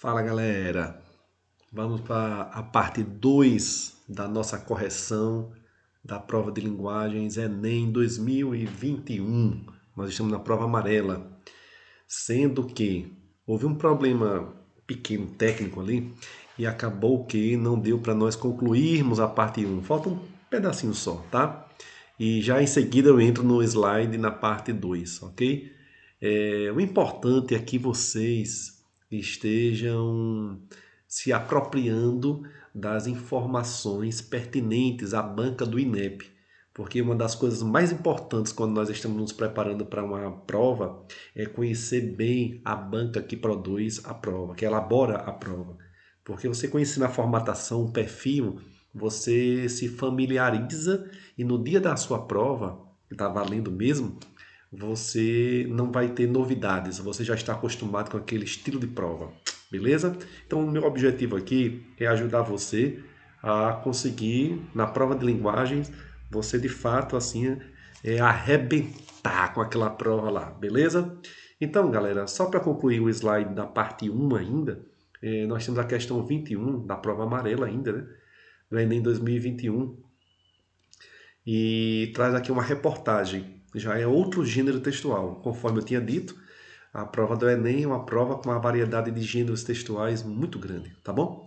Fala galera, vamos para a parte 2 da nossa correção da prova de linguagens Enem 2021. Nós estamos na prova amarela, sendo que houve um problema pequeno técnico ali e acabou que não deu para nós concluirmos a parte 1. Falta um pedacinho só, tá? E já em seguida eu entro no slide na parte 2, ok? O importante é que vocês estejam se apropriando das informações pertinentes à banca do INEP, porque uma das coisas mais importantes quando nós estamos nos preparando para uma prova é conhecer bem a banca que produz a prova, que elabora a prova. Porque você conhecendo a formatação, o perfil, você se familiariza e no dia da sua prova, que está valendo mesmo, você não vai ter novidades, você já está acostumado com aquele estilo de prova, beleza? Então, o meu objetivo aqui é ajudar você a conseguir, na prova de linguagens, você de fato, assim, arrebentar com aquela prova lá, beleza? Então, galera, só para concluir o slide da parte 1 ainda, nós temos a questão 21 da prova amarela ainda, né? Do Enem 2021, e traz aqui uma reportagem. Já é outro gênero textual. Conforme eu tinha dito, a prova do Enem é uma prova com uma variedade de gêneros textuais muito grande, tá bom?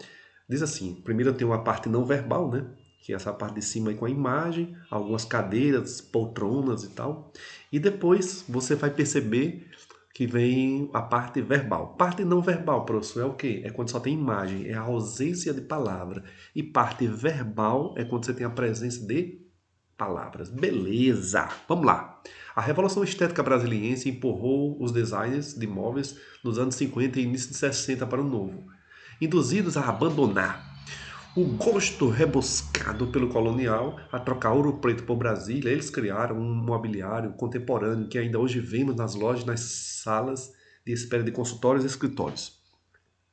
Diz assim, primeiro eu tenho uma parte não verbal, né? Que é essa parte de cima aí com a imagem, algumas cadeiras, poltronas e tal. E depois você vai perceber que vem a parte verbal. Parte não verbal, professor, é o quê? É quando só tem imagem, é a ausência de palavra. E parte verbal é quando você tem a presença de palavras. Beleza! Vamos lá. A Revolução Estética Brasiliense empurrou os designers de móveis nos anos 50 e início de 60 para o novo, induzidos a abandonar o gosto rebuscado pelo colonial, a trocar ouro preto por Brasília. Eles criaram um mobiliário contemporâneo que ainda hoje vemos nas lojas, nas salas de espera de consultórios e escritórios,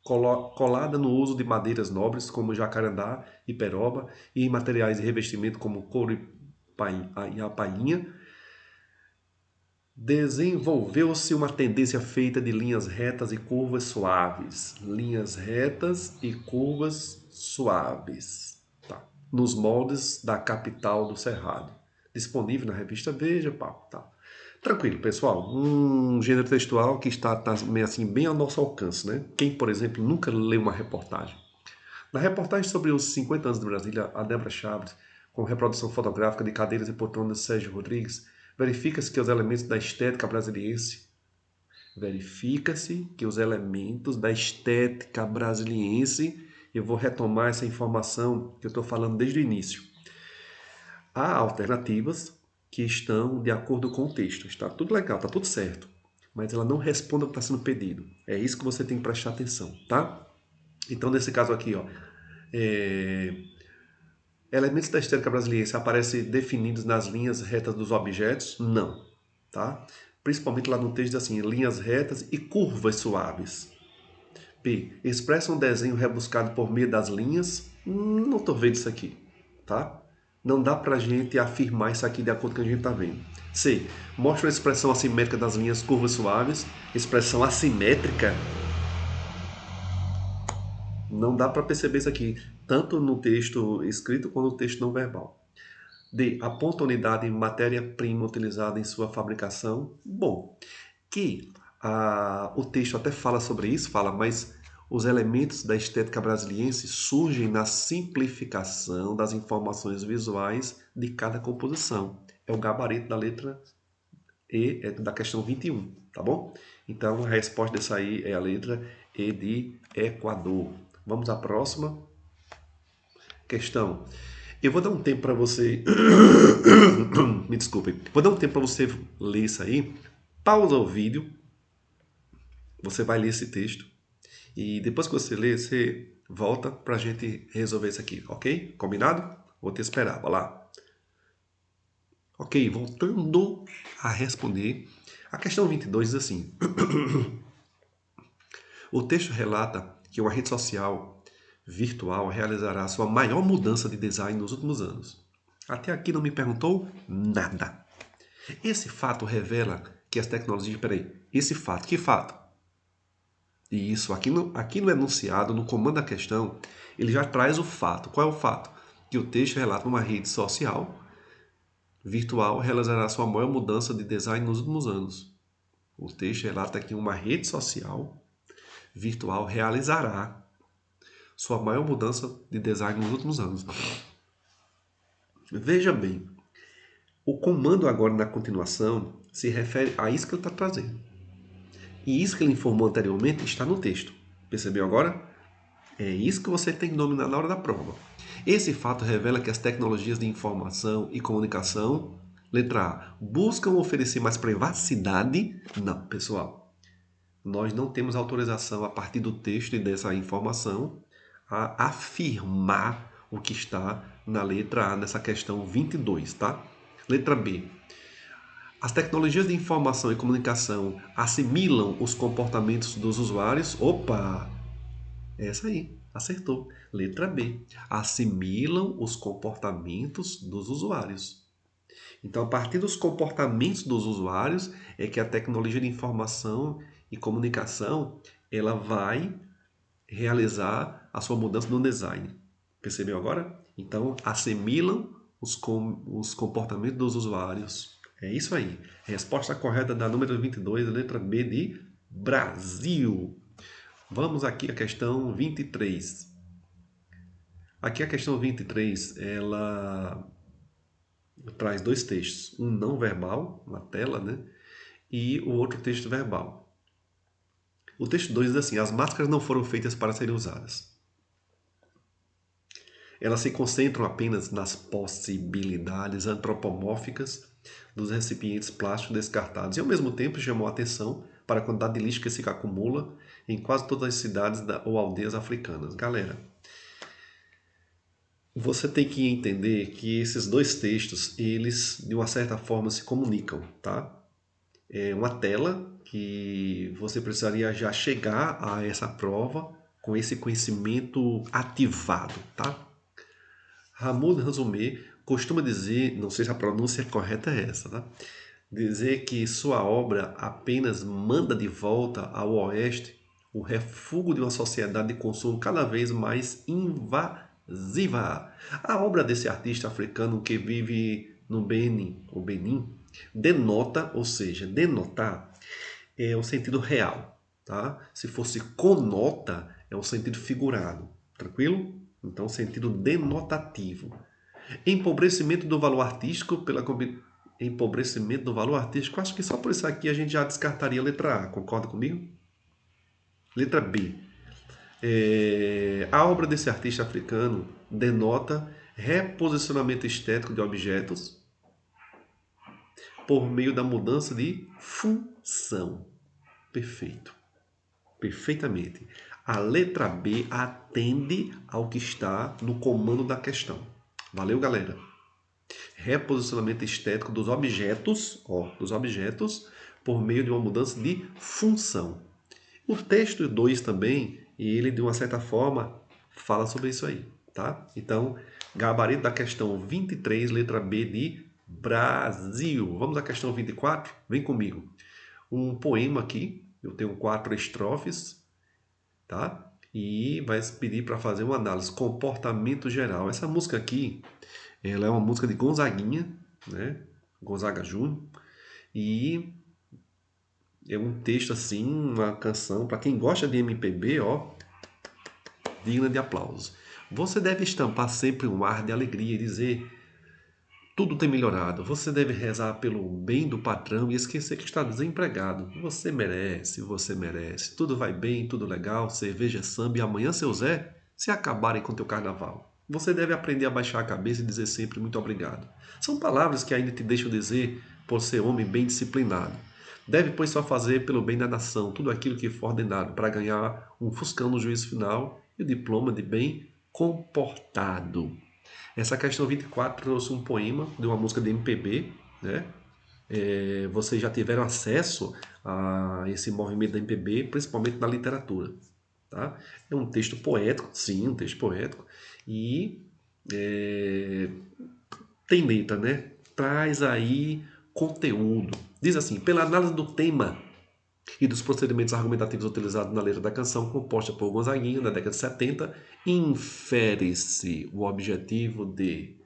colada no uso de madeiras nobres como jacarandá e peroba e materiais de revestimento como couro e a palhinha. Desenvolveu-se uma tendência feita de linhas retas e curvas suaves. Linhas retas e curvas suaves. Tá. Nos moldes da capital do Cerrado. Disponível na revista Veja, pá, tá. Tranquilo, pessoal. Um gênero textual que está meio assim, bem ao nosso alcance, né? Quem, por exemplo, nunca leu uma reportagem? Na reportagem sobre os 50 anos de Brasília, a Débora Chaves, com reprodução fotográfica de cadeiras e poltronas de Sérgio Rodrigues, verifica-se que os elementos da estética brasiliense eu vou retomar essa informação que eu estou falando desde o início. Há alternativas que estão de acordo com o texto. Está tudo legal, está tudo certo. Mas ela não responde ao que está sendo pedido. É isso que você tem que prestar atenção, tá? Então, nesse caso aqui, ó, elementos da estética brasiliense aparecem definidos nas linhas retas dos objetos? Não, tá? Principalmente lá no texto diz assim, linhas retas e curvas suaves. P. Expressa um desenho rebuscado por meio das linhas? Não estou vendo isso aqui, tá? Não dá pra gente afirmar isso aqui de acordo com o que a gente está vendo. C. Mostra a expressão assimétrica das linhas curvas suaves. Expressão assimétrica? Não dá para perceber isso aqui, tanto no texto escrito quanto no texto não verbal. D. Aponta a unidade em matéria-prima utilizada em sua fabricação. Bom, que o texto até fala sobre isso, mas os elementos da estética brasiliense surgem na simplificação das informações visuais de cada composição. É o gabarito da letra E, da questão 21, tá bom? Então a resposta dessa aí é a letra E de Equador. Vamos à próxima questão. Eu vou dar um tempo para você. Me desculpe. Vou dar um tempo para você ler isso aí. Pausa o vídeo. Você vai ler esse texto. E depois que você ler, você volta para a gente resolver isso aqui, ok? Combinado? Vou te esperar. Vai lá. Ok, voltando a responder. A questão 22 diz assim. O texto relata que uma rede social virtual realizará sua maior mudança de design nos últimos anos. Até aqui não me perguntou nada. Esse fato revela que as tecnologias... Peraí, esse fato, que fato? Isso, aqui no enunciado, no comando da questão, ele já traz o fato. Qual é o fato? Que o texto relata uma rede social virtual realizará sua maior mudança de design nos últimos anos. O texto relata que uma rede social virtual realizará sua maior mudança de design nos últimos anos. Veja bem, o comando agora na continuação se refere a isso que ele está trazendo. E isso que ele informou anteriormente está no texto. Percebeu agora? É isso que você tem que dominar na hora da prova. Esse fato revela que as tecnologias de informação e comunicação, letra A, buscam oferecer mais privacidade. Não, pessoal. Nós não temos autorização a partir do texto e dessa informação a afirmar o que está na letra A nessa questão 22, tá? Letra B. As tecnologias de informação e comunicação assimilam os comportamentos dos usuários. Opa! Essa aí, acertou. Letra B. Assimilam os comportamentos dos usuários. Então, a partir dos comportamentos dos usuários é que a tecnologia de informação e comunicação ela vai realizar a sua mudança no design. Percebeu agora? Então, assimilam os comportamentos dos usuários. É isso aí. Resposta correta da número 22, letra B de Brasil. Vamos aqui à questão 23. Aqui a questão 23, ela traz dois textos. Um não verbal, na tela, né? E o outro texto verbal. O texto 2 diz assim: as máscaras não foram feitas para serem usadas. Elas se concentram apenas nas possibilidades antropomórficas dos recipientes plásticos descartados e, ao mesmo tempo, chamou a atenção para a quantidade de lixo que se acumula em quase todas as cidades ou aldeias africanas. Galera, você tem que entender que esses dois textos, eles, de uma certa forma, se comunicam, tá? É uma tela que você precisaria já chegar a essa prova com esse conhecimento ativado, tá? Ramon Ranzomé costuma dizer, não sei se a pronúncia correta é essa, tá? Dizer que sua obra apenas manda de volta ao Oeste o refúgio de uma sociedade de consumo cada vez mais invasiva. A obra desse artista africano que vive no Benin, denota, ou seja, denotar é o sentido real, tá? Se fosse conota, é o sentido figurado, tranquilo? Então, sentido denotativo. Empobrecimento do valor artístico empobrecimento do valor artístico. Acho que só por isso aqui a gente já descartaria a letra A. Concorda comigo? Letra B. A obra desse artista africano denota reposicionamento estético de objetos por meio da mudança de função. Perfeito. Perfeitamente. A letra B atende ao que está no comando da questão. Valeu, galera? Reposicionamento estético dos objetos, por meio de uma mudança de função. O texto 2 também, ele de uma certa forma fala sobre isso aí, tá? Então, gabarito da questão 23, letra B de Brasil. Vamos à questão 24? Vem comigo. Um poema aqui, eu tenho 4 estrofes, tá? E vai pedir para fazer uma análise, comportamento geral. Essa música aqui, ela é uma música de Gonzaguinha, né? Gonzaga Júnior. E é um texto assim, uma canção, para quem gosta de MPB, ó, digna de aplausos. Você deve estampar sempre um ar de alegria e dizer: tudo tem melhorado. Você deve rezar pelo bem do patrão e esquecer que está desempregado. Você merece, você merece. Tudo vai bem, tudo legal, cerveja, samba e amanhã, seu Zé, se acabarem com teu carnaval. Você deve aprender a baixar a cabeça e dizer sempre muito obrigado. São palavras que ainda te deixam dizer por ser homem bem disciplinado. Deve, pois, só fazer pelo bem da nação tudo aquilo que for ordenado para ganhar um fuscão no juízo final e o diploma de bem comportado. Essa questão 24 trouxe um poema de uma música de MPB, né? Vocês já tiveram acesso a esse movimento da MPB, principalmente na literatura, tá? É um texto poético, sim, um texto poético, e tem letra, né? Traz aí conteúdo. Diz assim: pela análise do tema e dos procedimentos argumentativos utilizados na letra da canção, composta por Gonzaguinha, na década de 70, infere-se o objetivo de...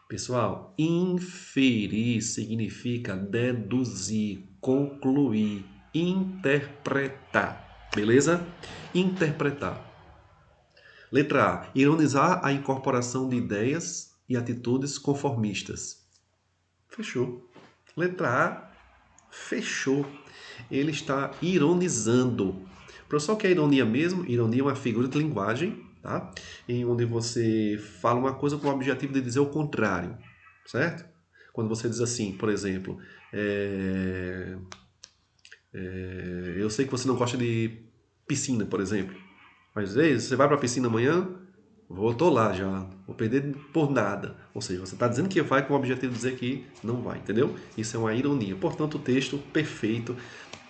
Pessoal, inferir significa deduzir, concluir, interpretar. Beleza? Interpretar. Letra A. Ironizar a incorporação de ideias e atitudes conformistas. Fechou. Letra A. Fechou. Ele está ironizando. Professor, o que é ironia mesmo? Ironia é uma figura de linguagem, tá? Em onde você fala uma coisa com o objetivo de dizer o contrário, certo? Quando você diz assim, por exemplo, eu sei que você não gosta de piscina, por exemplo, mas ei, você vai para a piscina amanhã? Tô lá já, vou perder por nada. Ou seja, você está dizendo que vai com o objetivo de dizer que não vai, entendeu? Isso é uma ironia. Portanto, o texto perfeito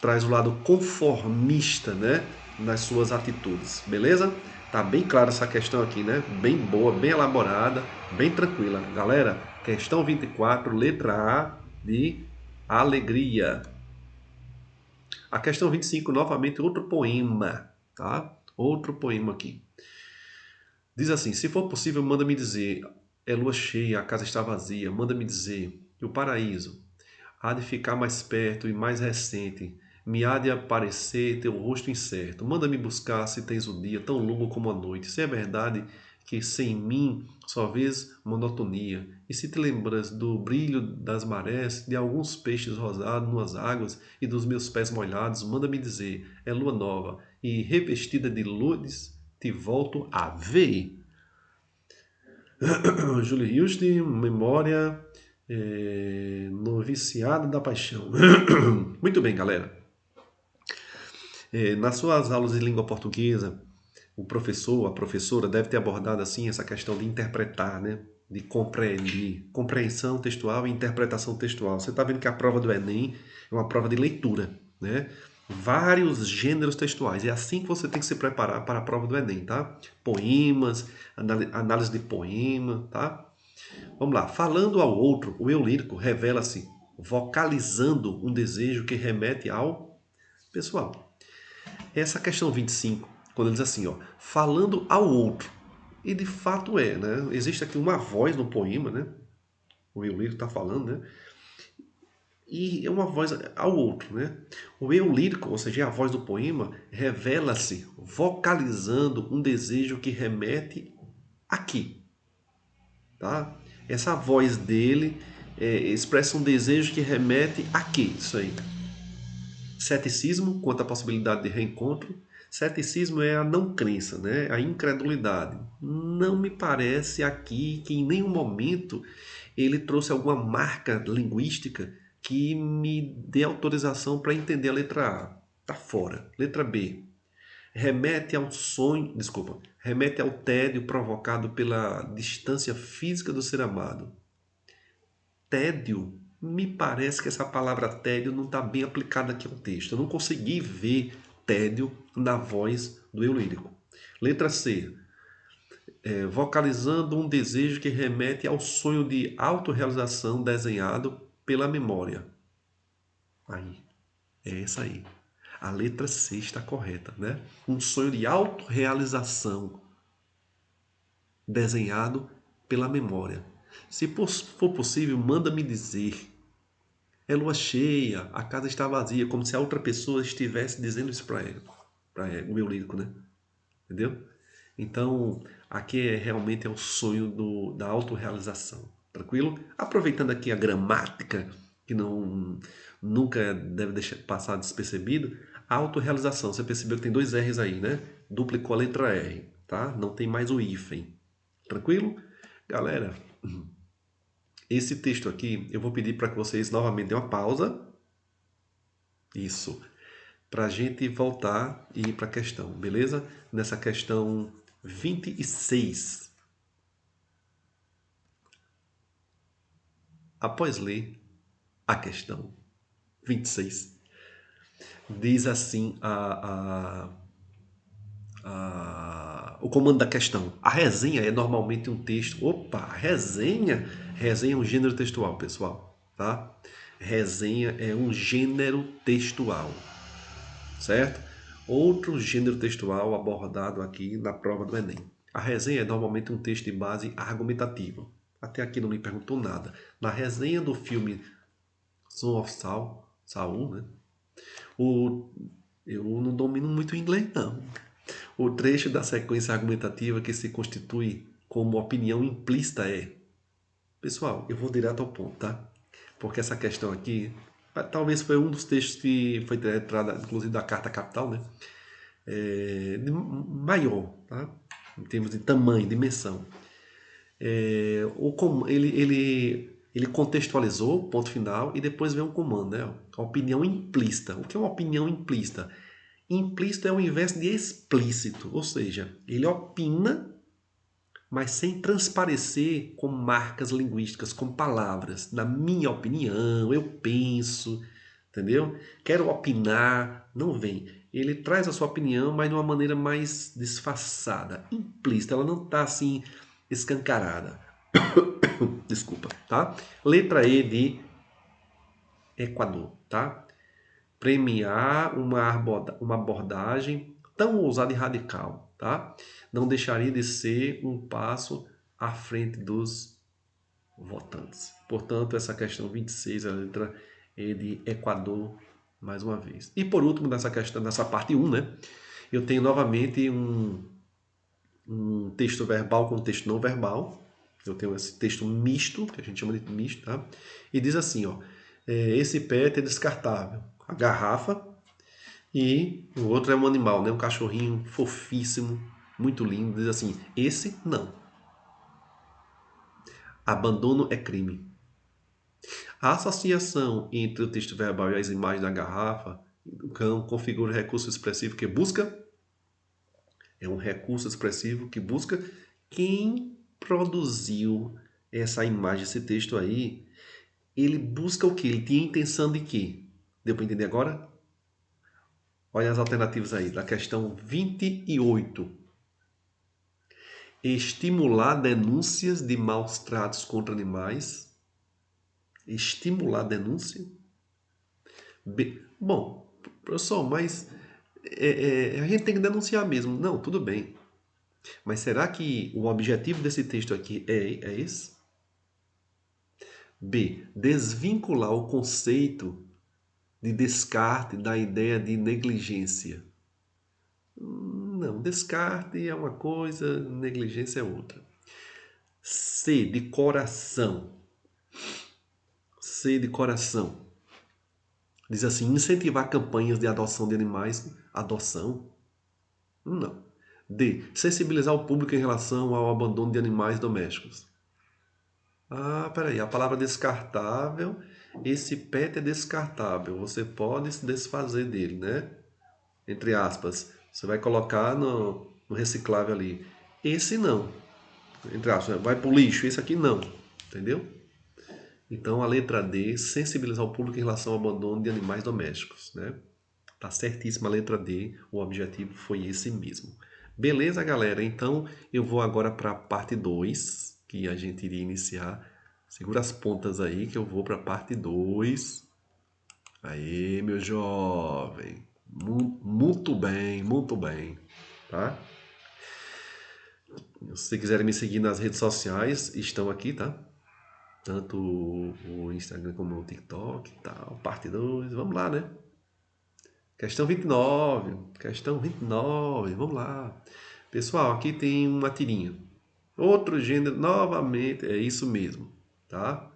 traz o lado conformista, né, nas suas atitudes, beleza? Tá bem clara essa questão aqui, né? Bem boa, bem elaborada, bem tranquila. Galera, questão 24, letra A de alegria. A questão 25, novamente, outro poema, tá? Outro poema aqui. Diz assim, se for possível, manda-me dizer, é lua cheia, a casa está vazia, manda-me dizer que o paraíso há de ficar mais perto e mais recente, me há de aparecer teu rosto incerto, manda-me buscar se tens o dia tão longo como a noite, se é verdade que sem mim só vês monotonia, e se te lembras do brilho das marés, de alguns peixes rosados nas águas e dos meus pés molhados, manda-me dizer, é lua nova, e revestida de luzes, te volto a ver. Julie Houston, memória, noviciado da paixão. Muito bem, galera. Nas suas aulas de língua portuguesa, o professor, a professora deve ter abordado assim essa questão de interpretar, né? De compreender, compreensão textual e interpretação textual. Você está vendo que a prova do Enem é uma prova de leitura, né? Vários gêneros textuais. É assim que você tem que se preparar para a prova do Enem, tá? Poemas, análise de poema, tá? Vamos lá. Falando ao outro, o eu lírico revela-se vocalizando um desejo que remete ao... Pessoal, essa questão 25, quando ele diz assim, ó, falando ao outro, e de fato é, né? Existe aqui uma voz no poema, né? O eu lírico está falando, né? E é uma voz ao outro, né? O eu lírico, ou seja, a voz do poema, revela-se vocalizando um desejo que remete aqui, tá? Essa voz dele expressa um desejo que remete aqui, isso aí. Ceticismo quanto à possibilidade de reencontro. Ceticismo é a não crença, né? A incredulidade. Não me parece aqui que em nenhum momento ele trouxe alguma marca linguística que me dê autorização para entender a letra A. Tá fora. Letra B. Remete ao sonho, desculpa, remete ao tédio provocado pela distância física do ser amado. Tédio, me parece que essa palavra tédio não está bem aplicada aqui ao texto. Eu não consegui ver tédio na voz do eu lírico. Letra C. Vocalizando um desejo que remete ao sonho de autorrealização desenhado pela memória. Aí, é essa aí. A letra C está correta, né? Um sonho de autorrealização desenhado pela memória. Se for possível, manda-me dizer. É lua cheia, a casa está vazia, como se a outra pessoa estivesse dizendo isso para ele, o eu lírico, né? Entendeu? Então, aqui realmente é o sonho da autorrealização. Tranquilo? Aproveitando aqui a gramática, que nunca deve deixar passar despercebido, a autorrealização. Você percebeu que tem dois R's aí, né? Duplicou a letra R, tá? Não tem mais o hífen. Tranquilo? Galera, esse texto aqui, eu vou pedir para que vocês novamente deem uma pausa. Isso. Para a gente voltar e ir para a questão, beleza? Nessa questão 26. Após ler a questão 26, diz assim o comando da questão. A resenha é normalmente um texto. Opa, resenha! Resenha é um gênero textual, pessoal. Tá? Resenha é um gênero textual. certo? Outro gênero textual abordado aqui na prova do Enem. A resenha é normalmente um texto de base argumentativa. Até aqui não me perguntou nada. Na resenha do filme Son of Saul, né? Eu não domino muito inglês, não. O trecho da sequência argumentativa que se constitui como opinião implícita é... Pessoal, eu vou direto ao ponto, tá? Porque essa questão aqui, talvez foi um dos textos que foi letrado, inclusive da Carta Capital, né? Maior, tá? Em termos de tamanho, dimensão. Ele contextualizou, ponto final, e depois vem um comando, né? A opinião implícita. O que é uma opinião implícita? Implícito é o inverso de explícito, ou seja, ele opina, mas sem transparecer com marcas linguísticas, com palavras. Na minha opinião, eu penso, entendeu? Quero opinar, não vem. Ele traz a sua opinião, mas de uma maneira mais disfarçada, implícita. Ela não está assim escancarada. Desculpa, tá? Letra E de Equador, tá? Premiar uma abordagem tão ousada e radical, tá? Não deixaria de ser um passo à frente dos votantes. Portanto, essa questão 26, a letra E de Equador, mais uma vez. E por último, nessa questão, nessa parte 1, né? Eu tenho novamente um texto verbal com texto não verbal. Eu tenho esse texto misto, que a gente chama de misto, tá? E diz assim, ó, esse pet é descartável. A garrafa, e o outro é um animal, né? Um cachorrinho fofíssimo, muito lindo. Diz assim, esse não. Abandono é crime. A associação entre o texto verbal e as imagens da garrafa, do cão, configura o recurso expressivo que busca. É um recurso expressivo que busca quem produziu essa imagem, esse texto aí. Ele busca o quê? Ele tinha intenção de quê? Deu para entender agora? Olha as alternativas aí, da questão 28. Estimular denúncias de maus tratos contra animais. Estimular denúncia. Bom, professor, mas a gente tem que denunciar mesmo. Não, tudo bem. Mas será que o objetivo desse texto aqui é esse? B. Desvincular o conceito de descarte da ideia de negligência. Não, descarte é uma coisa, negligência é outra. C. De coração. C. De coração. Diz assim, incentivar campanhas de adoção de animais. Adoção? Não. D. Sensibilizar o público em relação ao abandono de animais domésticos. Ah, peraí. A palavra descartável, esse pet é descartável. Você pode se desfazer dele, né? Entre aspas. Você vai colocar no reciclável ali. Esse não. Entre aspas, vai pro lixo. Esse aqui não. Entendeu? Então, a letra D, sensibilizar o público em relação ao abandono de animais domésticos, né? Tá certíssima a letra D, o objetivo foi esse mesmo. Beleza, galera? Então, eu vou agora para a parte 2, que a gente iria iniciar. Segura as pontas aí que eu vou para a parte 2. Aê, meu jovem. Muito bem, tá? Se quiserem me seguir nas redes sociais, estão aqui, tá? Tanto o Instagram como o TikTok e tal. Parte 2, vamos lá, né? Questão 29. Questão 29, vamos lá. Pessoal, aqui tem uma tirinha. Outro gênero, novamente, é isso mesmo, tá?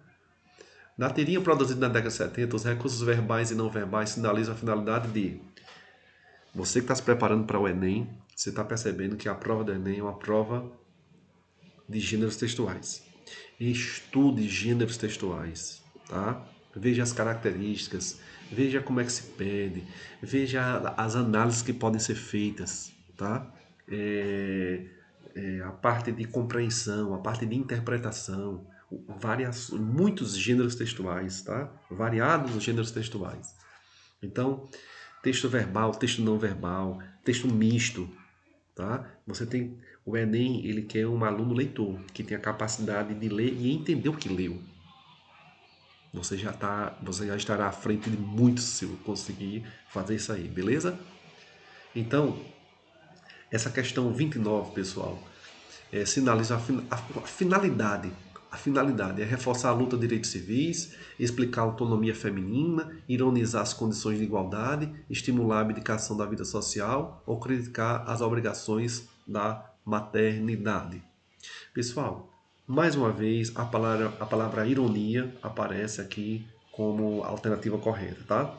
Na tirinha produzida na década de 70, os recursos verbais e não verbais sinalizam a finalidade de... Você que está se preparando para o Enem, você está percebendo que a prova do Enem é uma prova de gêneros textuais. Estude gêneros textuais, tá? Veja as características, veja como é que se pede, veja as análises que podem ser feitas, tá? A parte de compreensão, a parte de interpretação, muitos gêneros textuais, tá? Variados gêneros textuais. Então, texto verbal, texto não verbal, texto misto, tá? Você tem o Enem, ele quer um aluno leitor que tenha capacidade de ler e entender o que leu. Você já estará à frente de muitos se conseguir fazer isso aí, beleza? Então, essa questão 29, pessoal, sinaliza a finalidade. A finalidade é reforçar a luta de direitos civis, explicar a autonomia feminina, ironizar as condições de igualdade, estimular a abdicação da vida social ou criticar as obrigações da maternidade. Pessoal, mais uma vez a palavra ironia aparece aqui como alternativa correta, tá?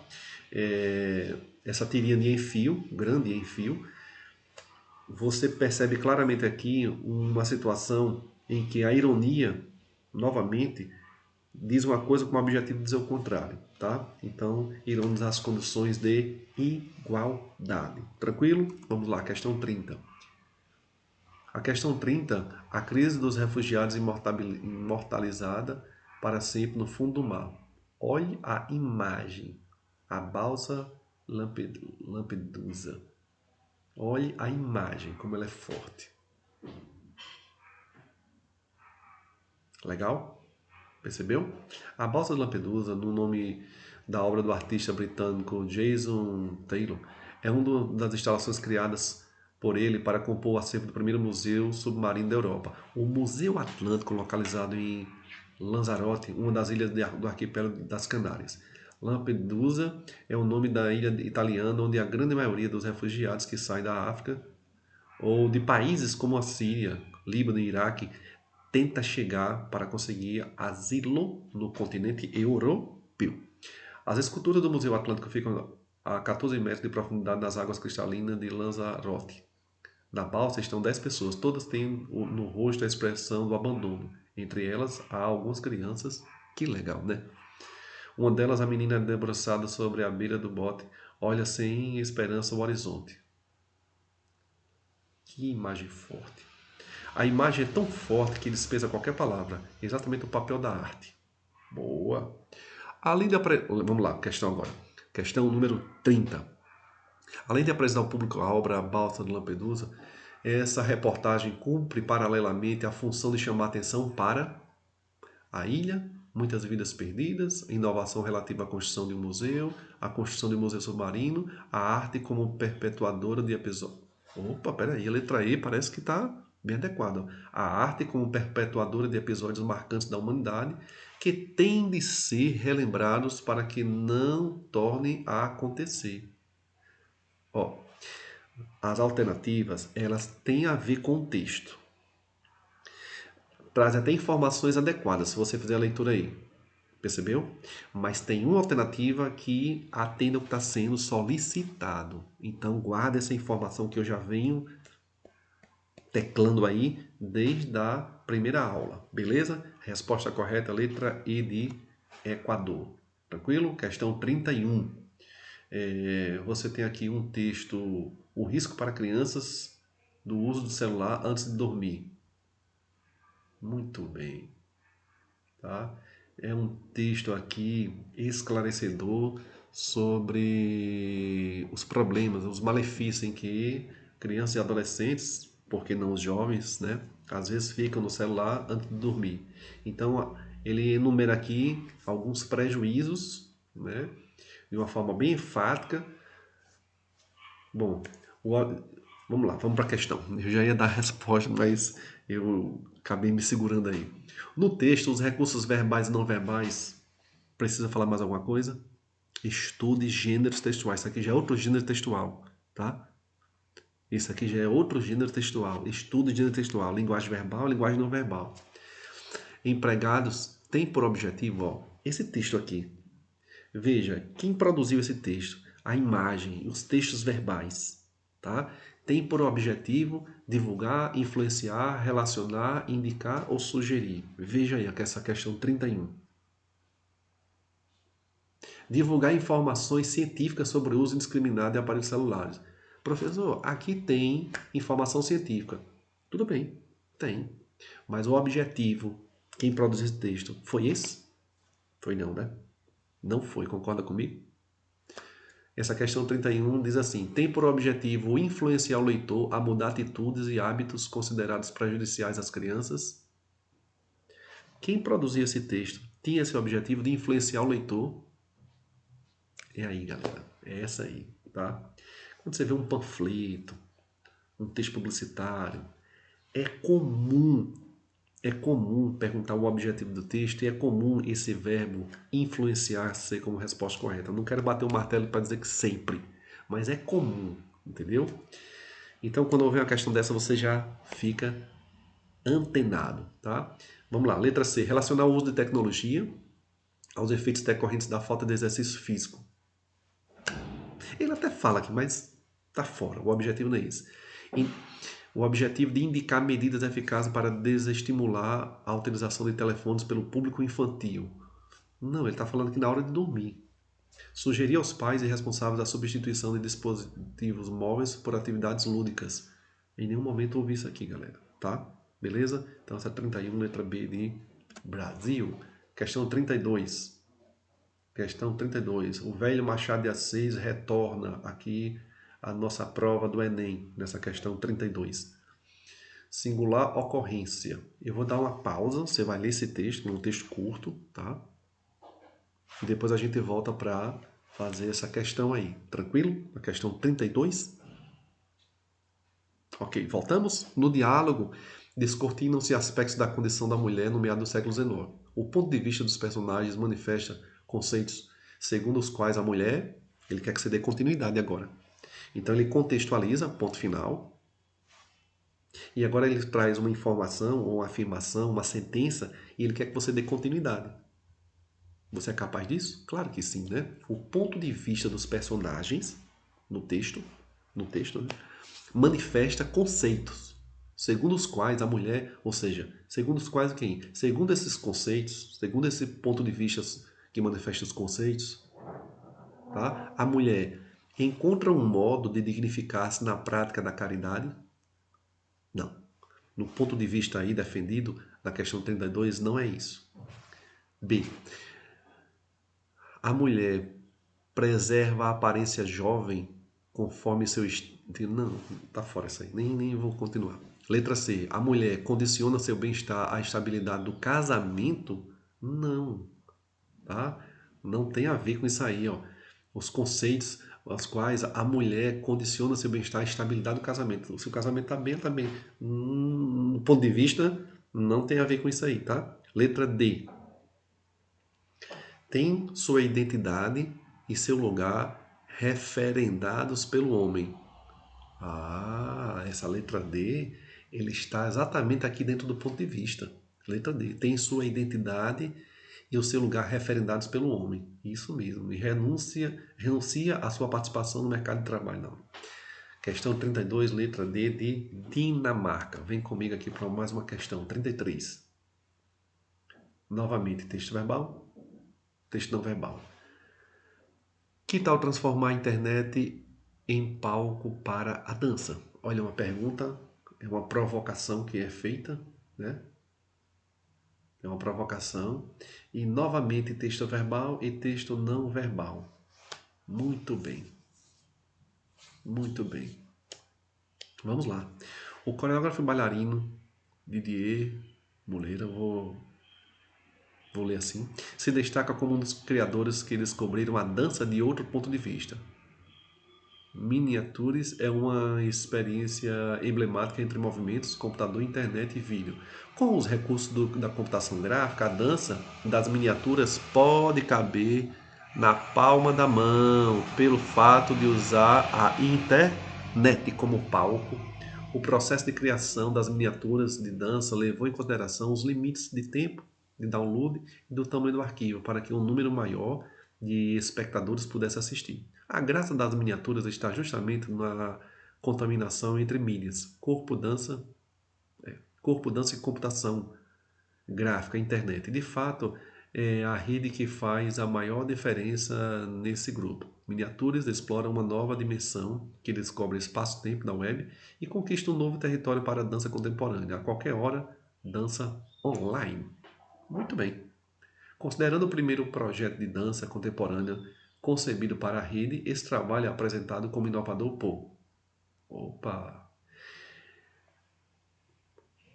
Essa tirinha de enfio, grande enfio, você percebe claramente aqui uma situação em que a ironia, novamente, diz uma coisa com o objetivo de dizer o contrário, tá? Então, ironizar as condições de igualdade. Tranquilo? Vamos lá, questão 30. A questão 30, a crise dos refugiados imortalizada para sempre no fundo do mar. Olhe a imagem, a balsa Lampedusa. Olhe a imagem, como ela é forte. Legal? Percebeu? A balsa de Lampedusa, no nome da obra do artista britânico Jason Taylor, é uma das instalações criadas por ele para compor o acervo do primeiro museu submarino da Europa. O Museu Atlântico, localizado em Lanzarote, uma das ilhas do arquipélago das Canárias. Lampedusa é o nome da ilha italiana onde a grande maioria dos refugiados que saem da África ou de países como a Síria, Líbano e Iraque tenta chegar para conseguir asilo no continente europeu. As esculturas do Museu Atlântico ficam a 14 metros de profundidade nas águas cristalinas de Lanzarote. Na balsa estão 10 pessoas, todas têm no rosto a expressão do abandono. Entre elas, há algumas crianças. Que legal, né? Uma delas, a menina debruçada sobre a beira do bote, olha sem esperança o horizonte. Que imagem forte. A imagem é tão forte que dispensa qualquer palavra. Exatamente o papel da arte. Boa. Vamos lá, questão agora. Questão número 30. Além de apresentar ao público a obra A Balsa de Lampedusa, essa reportagem cumpre paralelamente a função de chamar atenção para a ilha, muitas vidas perdidas, a inovação relativa à construção de um museu, a construção de um museu submarino, a arte como perpetuadora de episódios. Opa, peraí, a letra E parece que está bem adequada. A arte como perpetuadora de episódios marcantes da humanidade que têm de ser relembrados para que não tornem a acontecer. Ó, as alternativas, elas têm a ver com o texto. Traz até informações adequadas, se você fizer a leitura aí. Percebeu? Mas tem uma alternativa que atende ao que está sendo solicitado. Então, guarda essa informação que eu já venho teclando aí desde a primeira aula. Beleza? Resposta correta, letra E de Equador. Tranquilo? Questão 31. Você tem aqui um texto, o risco para crianças do uso do celular antes de dormir. Muito bem. Tá? É um texto aqui esclarecedor sobre os problemas, os malefícios em que crianças e adolescentes, porque não os jovens, né, às vezes ficam no celular antes de dormir. Então, ele enumera aqui alguns prejuízos, né, de uma forma bem enfática. Bom, vamos lá, vamos para a questão. Eu já ia dar a resposta, mas eu acabei me segurando aí. No texto, os recursos verbais e não verbais, precisa falar mais alguma coisa? Estude gêneros textuais. Isso aqui já é outro gênero textual, tá? Isso aqui já é outro gênero textual. Estude gênero textual, linguagem verbal, linguagem não verbal. Empregados tem por objetivo, ó, esse texto aqui. Veja, quem produziu esse texto? A imagem, os textos verbais, tá? Tem por objetivo divulgar, influenciar, relacionar, indicar ou sugerir. Veja aí essa questão 31. Divulgar informações científicas sobre o uso indiscriminado de aparelhos celulares. Professor, aqui tem informação científica. Tudo bem, tem. Mas o objetivo, quem produziu esse texto, foi esse? Foi não, né? Não foi, concorda comigo? Essa questão 31 diz assim: tem por objetivo influenciar o leitor a mudar atitudes e hábitos considerados prejudiciais às crianças. Quem produziu esse texto tinha esse objetivo de influenciar o leitor. É aí, galera. É essa aí, tá? Quando você vê um panfleto, um texto publicitário, é comum, é comum perguntar o objetivo do texto e é comum esse verbo influenciar ser como resposta correta. Eu não quero bater o martelo para dizer que sempre, mas é comum, entendeu? Então, quando houver uma questão dessa, você já fica antenado, tá? Vamos lá, letra C. Relacionar o uso de tecnologia aos efeitos decorrentes da falta de exercício físico. Ele até fala aqui, mas tá fora. O objetivo não é esse. O objetivo de indicar medidas eficazes para desestimular a utilização de telefones pelo público infantil. Não, ele está falando que na hora de dormir. Sugerir aos pais e responsáveis a substituição de dispositivos móveis por atividades lúdicas. Em nenhum momento ouvi isso aqui, galera. Tá? Beleza? Então essa é 31, letra B de Brasil. Questão 32. Questão 32. O velho Machado de Assis retorna aqui a nossa prova do Enem, nessa questão 32. Singular ocorrência. Eu vou dar uma pausa, você vai ler esse texto, um texto curto, tá? E depois a gente volta para fazer essa questão aí. Tranquilo? A questão 32. Ok, voltamos? No diálogo, descortinam-se aspectos da condição da mulher no meado do século XIX. O ponto de vista dos personagens manifesta conceitos segundo os quais a mulher, ele quer que você dê continuidade agora. Então ele contextualiza, ponto final, e agora ele traz uma informação, ou uma afirmação, uma sentença, e ele quer que você dê continuidade. Você é capaz disso? Claro que sim, né? O ponto de vista dos personagens no texto, né, manifesta conceitos, segundo os quais a mulher, ou seja, segundo os quais quem? Segundo esses conceitos, segundo esse ponto de vista que manifesta os conceitos, tá? A mulher encontra um modo de dignificar-se na prática da caridade? Não. No ponto de vista aí defendido, na questão 32, não é isso. B. A mulher preserva a aparência jovem conforme seu estilo. Não, tá fora isso aí. Nem vou continuar. Letra C. A mulher condiciona seu bem-estar à estabilidade do casamento? Não, tá? Não tem a ver com isso aí, ó. Os conceitos aos quais a mulher condiciona seu bem-estar à estabilidade do casamento. Se o casamento tá bem, tá bem. No ponto de vista, não tem a ver com isso aí, tá? Letra D. Tem sua identidade e seu lugar referendados pelo homem. Ah, essa letra D, ele está exatamente aqui dentro do ponto de vista. Letra D, tem sua identidade e o seu lugar referendados pelo homem. Isso mesmo, e renuncia à sua participação no mercado de trabalho. Não. Questão 32, letra D de Dinamarca. Vem comigo aqui para mais uma questão. 33. Novamente, texto verbal, texto não verbal. Que tal transformar a internet em palco para a dança? Olha, uma pergunta, é uma provocação que é feita, né? É uma provocação. E novamente texto verbal e texto não verbal. Muito bem. Muito bem. Vamos lá. O coreógrafo e bailarino Didier Moreira, vou ler assim, se destaca como um dos criadores que descobriram a dança de outro ponto de vista. Miniatures é uma experiência emblemática entre movimentos, computador, internet e vídeo. Com os recursos da computação gráfica, a dança das miniaturas pode caber na palma da mão, pelo fato de usar a internet como palco. O processo de criação das miniaturas de dança levou em consideração os limites de tempo de download e do tamanho do arquivo, para que um número maior de espectadores pudesse assistir. A graça das miniaturas está justamente na contaminação entre mídias, corpo, dança e computação gráfica, internet. De fato, é a rede que faz a maior diferença nesse grupo. Miniaturas exploram uma nova dimensão que descobre espaço-tempo da web e conquista um novo território para a dança contemporânea. A qualquer hora, dança online. Muito bem. Considerando o primeiro projeto de dança contemporânea concebido para a rede, esse trabalho é apresentado como inovador por... Opa!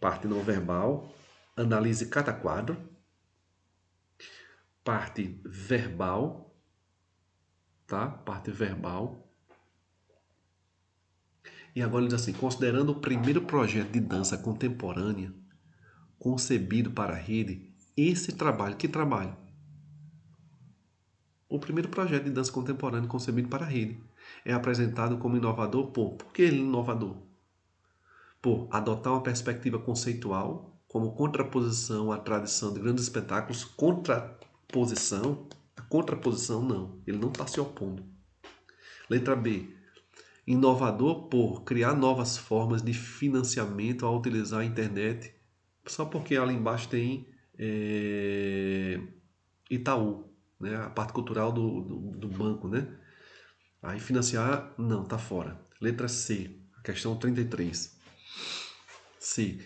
Parte não verbal, analise cada quadro. Parte verbal, tá? Parte verbal. E agora ele diz assim, considerando o primeiro projeto de dança contemporânea concebido para a rede, esse trabalho, que trabalho? O primeiro projeto de dança contemporânea concebido para a rede é apresentado como inovador por que ele é inovador? Por adotar uma perspectiva conceitual como contraposição à tradição de grandes espetáculos, contraposição não, ele não está se opondo. Letra B, inovador por criar novas formas de financiamento ao utilizar a internet, só porque ali embaixo tem Itaú, né? A parte cultural do banco, né? Aí financiar, não, tá fora. Letra C, questão 33. C,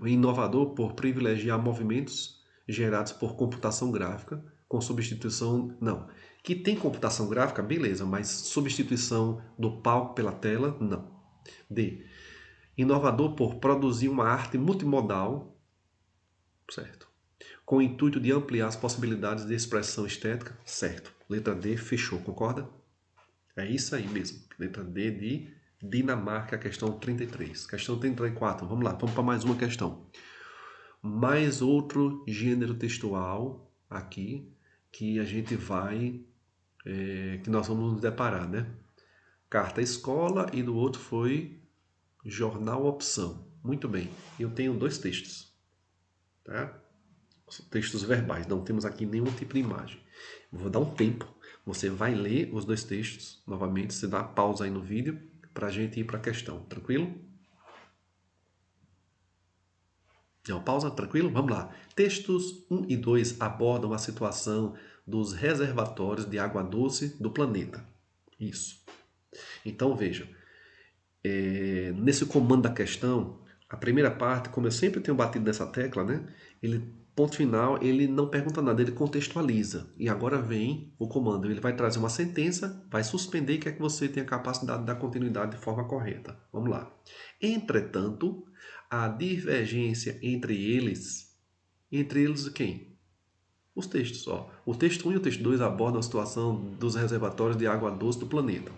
inovador por privilegiar movimentos gerados por computação gráfica com substituição, não. Que tem computação gráfica, beleza, mas substituição do palco pela tela, não. D, inovador por produzir uma arte multimodal, certo, com o intuito de ampliar as possibilidades de expressão estética, certo. Letra D, fechou, concorda? É isso aí mesmo. Letra D de Dinamarca, questão 33. Questão 34, vamos lá, vamos para mais uma questão. Mais outro gênero textual aqui que a gente vai, que nós vamos nos deparar, né? Carta escola e do outro foi jornal opção. Muito bem, eu tenho dois textos, tá? Textos verbais, não temos aqui nenhum tipo de imagem. Vou dar um tempo, você vai ler os dois textos novamente, você dá pausa aí no vídeo para a gente ir para a questão, tranquilo? Não, pausa, tranquilo? Vamos lá. Textos 1 e 2 abordam a situação dos reservatórios de água doce do planeta. Isso. Então veja, nesse comando da questão, a primeira parte, como eu sempre tenho batido nessa tecla, né? Ele, ponto final, ele não pergunta nada, ele contextualiza. E agora vem o comando, ele vai trazer uma sentença, vai suspender e quer que você tenha capacidade de dar continuidade de forma correta. Vamos lá. Entretanto, a divergência entre eles quem? Os textos. Ó. O texto 1 e o texto 2 abordam a situação dos reservatórios de água doce do planeta.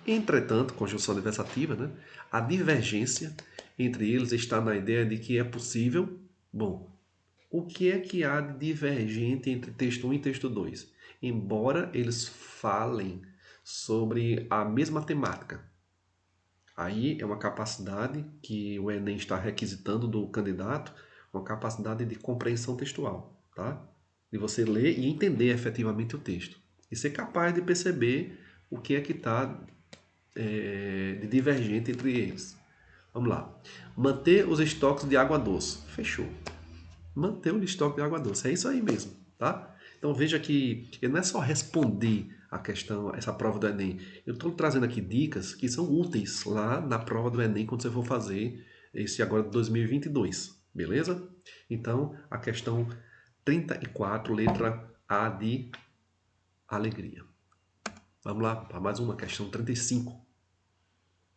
Entretanto, conjunção adversativa, né? A divergência entre eles está na ideia de que é possível. Bom, o que é que há de divergente entre texto 1 e texto 2? Embora eles falem sobre a mesma temática. Aí é uma capacidade que o Enem está requisitando do candidato, uma capacidade de compreensão textual, tá? De você ler e entender efetivamente o texto. E ser capaz de perceber o que é que está de divergente entre eles. Vamos lá. Manter os estoques de água doce. Fechou. Manter o estoque de água doce. É isso aí mesmo, tá? Então veja que não é só responder a questão, essa prova do Enem. Eu estou trazendo aqui dicas que são úteis lá na prova do Enem quando você for fazer esse agora de 2022, beleza? Então, a questão 34, letra A de alegria. Vamos lá para mais uma, questão 35.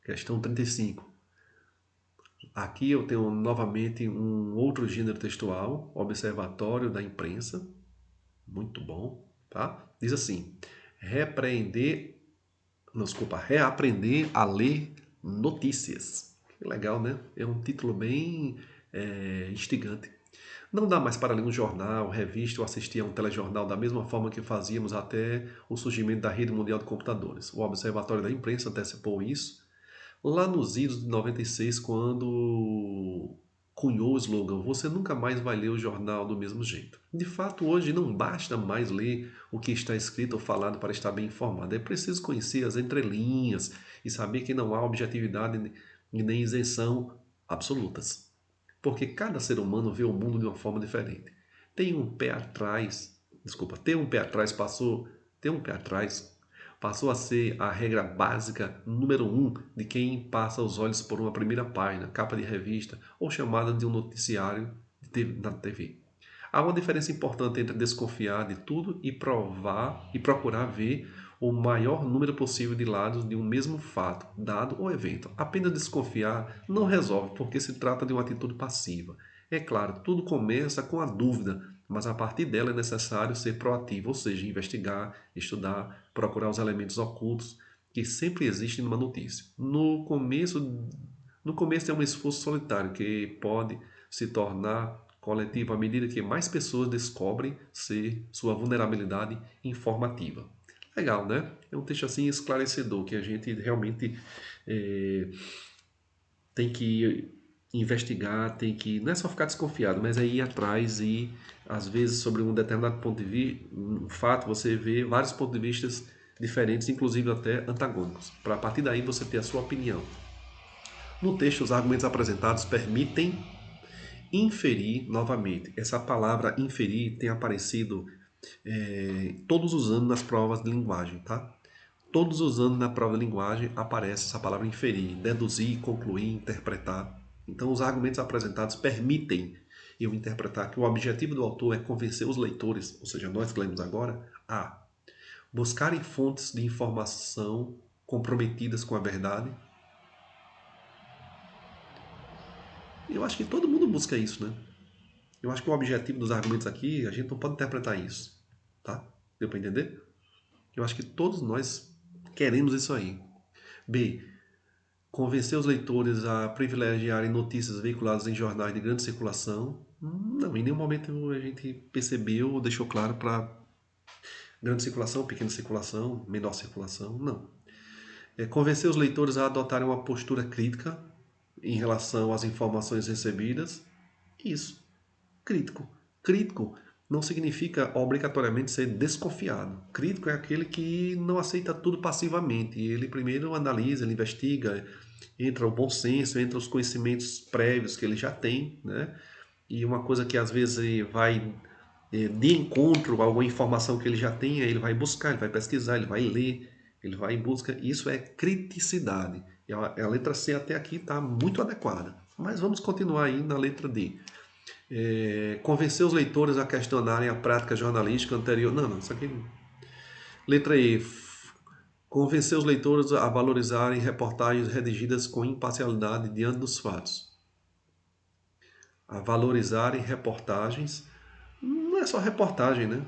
Questão 35. Aqui eu tenho novamente um outro gênero textual, observatório da imprensa. Muito bom, tá? Diz assim: reaprender a ler notícias. Que legal, né? É um título bem instigante. Não dá mais para ler um jornal, revista ou assistir a um telejornal da mesma forma que fazíamos até o surgimento da rede mundial de computadores. O Observatório da Imprensa antecipou isso lá nos idos de 96, quando cunhou o slogan "Você nunca mais vai ler o jornal do mesmo jeito". De fato, hoje não basta mais ler o que está escrito ou falado para estar bem informado. É preciso conhecer as entrelinhas e saber que não há objetividade e nem isenção absolutas. Porque cada ser humano vê o mundo de uma forma diferente. Ter um pé atrás passou a ser a regra básica número 1 de quem passa os olhos por uma primeira página, capa de revista ou chamada de um noticiário na TV. Há uma diferença importante entre desconfiar de tudo e procurar ver o maior número possível de lados de um mesmo fato, dado ou evento. Apenas desconfiar não resolve, porque se trata de uma atitude passiva. É claro, tudo começa com a dúvida, mas a partir dela é necessário ser proativo, ou seja, investigar, estudar, procurar os elementos ocultos que sempre existe numa notícia. No começo é um esforço solitário que pode se tornar coletivo à medida que mais pessoas descobrem sua vulnerabilidade informativa. Legal, né? É um texto assim esclarecedor que a gente realmente tem que investigar, tem que não é só ficar desconfiado, mas é ir atrás e às vezes sobre um determinado ponto de vista, um fato, você vê vários pontos de vista diferentes, inclusive até antagônicos, para a partir daí você ter a sua opinião. No texto, os argumentos apresentados permitem inferir novamente. Essa palavra inferir tem aparecido todos os anos nas provas de linguagem, tá? Todos os anos na prova de linguagem aparece essa palavra inferir, deduzir, concluir, interpretar. Então, os argumentos apresentados permitem eu interpretar que o objetivo do autor é convencer os leitores, ou seja, nós que lemos agora, a buscarem fontes de informação comprometidas com a verdade. Eu acho que todo mundo busca isso, né? Eu acho que o objetivo dos argumentos aqui, a gente não pode interpretar isso, tá? Deu para entender? Eu acho que todos nós queremos isso aí. B. Convencer os leitores a privilegiarem notícias veiculadas em jornais de grande circulação. Não, em nenhum momento a gente percebeu ou deixou claro para grande circulação, pequena circulação, menor circulação. Não. Convencer os leitores a adotarem uma postura crítica em relação às informações recebidas. Isso. Crítico. Crítico não significa obrigatoriamente ser desconfiado. Crítico é aquele que não aceita tudo passivamente. Ele primeiro analisa, ele investiga, entra o bom senso, entra os conhecimentos prévios que ele já tem, né? E uma coisa que às vezes vai de encontro a alguma informação que ele já tem, ele vai buscar, ele vai pesquisar, ele vai ler, ele vai em busca. Isso é criticidade. E a letra C até aqui está muito adequada. Mas vamos continuar aí na letra D. Convencer os leitores a questionarem a prática jornalística anterior. Não, isso aqui. Letra E. Convencer os leitores a valorizarem reportagens redigidas com imparcialidade diante dos fatos. A valorizarem reportagens. Não é só reportagem, né?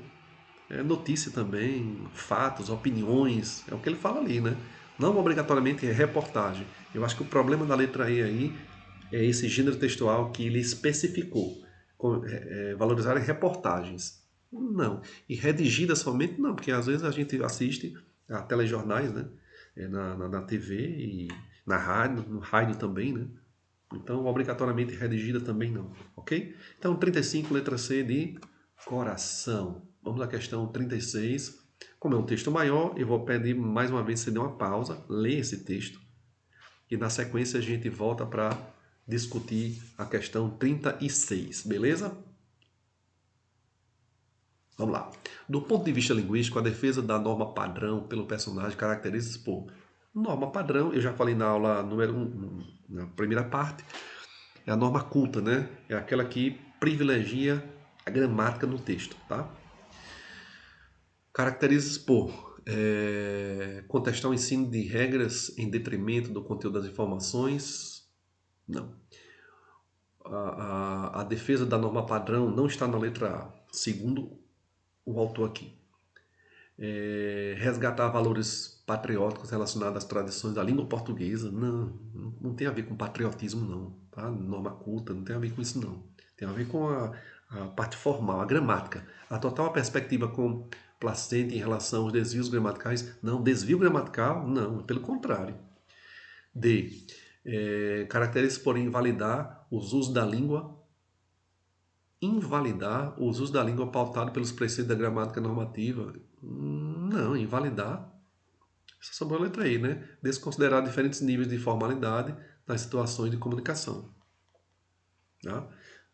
É notícia também, fatos, opiniões. É o que ele fala ali, né? Não obrigatoriamente é reportagem. Eu acho que o problema da letra E aí é esse gênero textual que ele especificou. Valorizarem reportagens. Não. E redigidas somente não, porque às vezes a gente assiste a telejornais, né? Na TV e na rádio, no rádio também, né? Então, obrigatoriamente redigida também não, ok? Então, 35, letra C de coração. Vamos à questão 36. Como é um texto maior, eu vou pedir mais uma vez que você dê uma pausa, lê esse texto e na sequência a gente volta para discutir a questão 36, beleza? Vamos lá. Do ponto de vista linguístico, a defesa da norma padrão pelo personagem caracteriza-se por norma padrão, eu já falei na aula número 1, na primeira parte, é a norma culta, né? É aquela que privilegia a gramática no texto, tá? Caracteriza-se por contestar o ensino de regras em detrimento do conteúdo das informações. Não. A defesa da norma padrão não está na letra A, segundo o autor aqui. Resgatar valores patrióticos relacionados às tradições da língua portuguesa. Não tem a ver com patriotismo, não. Tá? Norma culta, não tem a ver com isso, não. Tem a ver com a parte formal, a gramática. Adotar uma perspectiva complacente em relação aos desvios gramaticais. Não, desvio gramatical, não. Pelo contrário. D. Caracteriza-se por invalidar os usos da língua. Invalidar os usos da língua pautado pelos preceitos da gramática normativa. Não, invalidar. Essa sobrou a letra I, né? Desconsiderar diferentes níveis de formalidade nas situações de comunicação. Tá?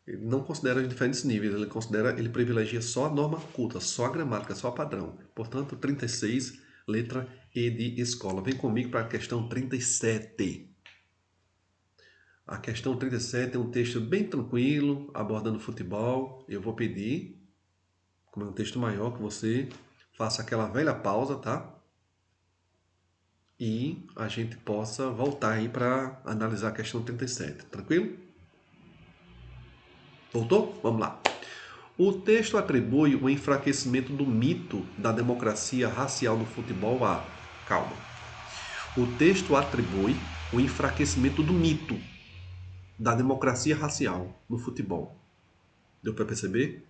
Ele não considera os diferentes níveis, ele privilegia só a norma culta, só a gramática, só o padrão. Portanto, 36, letra E de escola. Vem comigo para a questão 37. A questão 37 é um texto bem tranquilo, abordando futebol. Eu vou pedir, como é um texto maior, que você faça aquela velha pausa, tá? E a gente possa voltar aí para analisar a questão 37. Tranquilo? Voltou? Vamos lá. O texto atribui o enfraquecimento do mito da democracia racial no futebol a... Calma. O texto atribui o enfraquecimento do mito da democracia racial no futebol. Deu para perceber?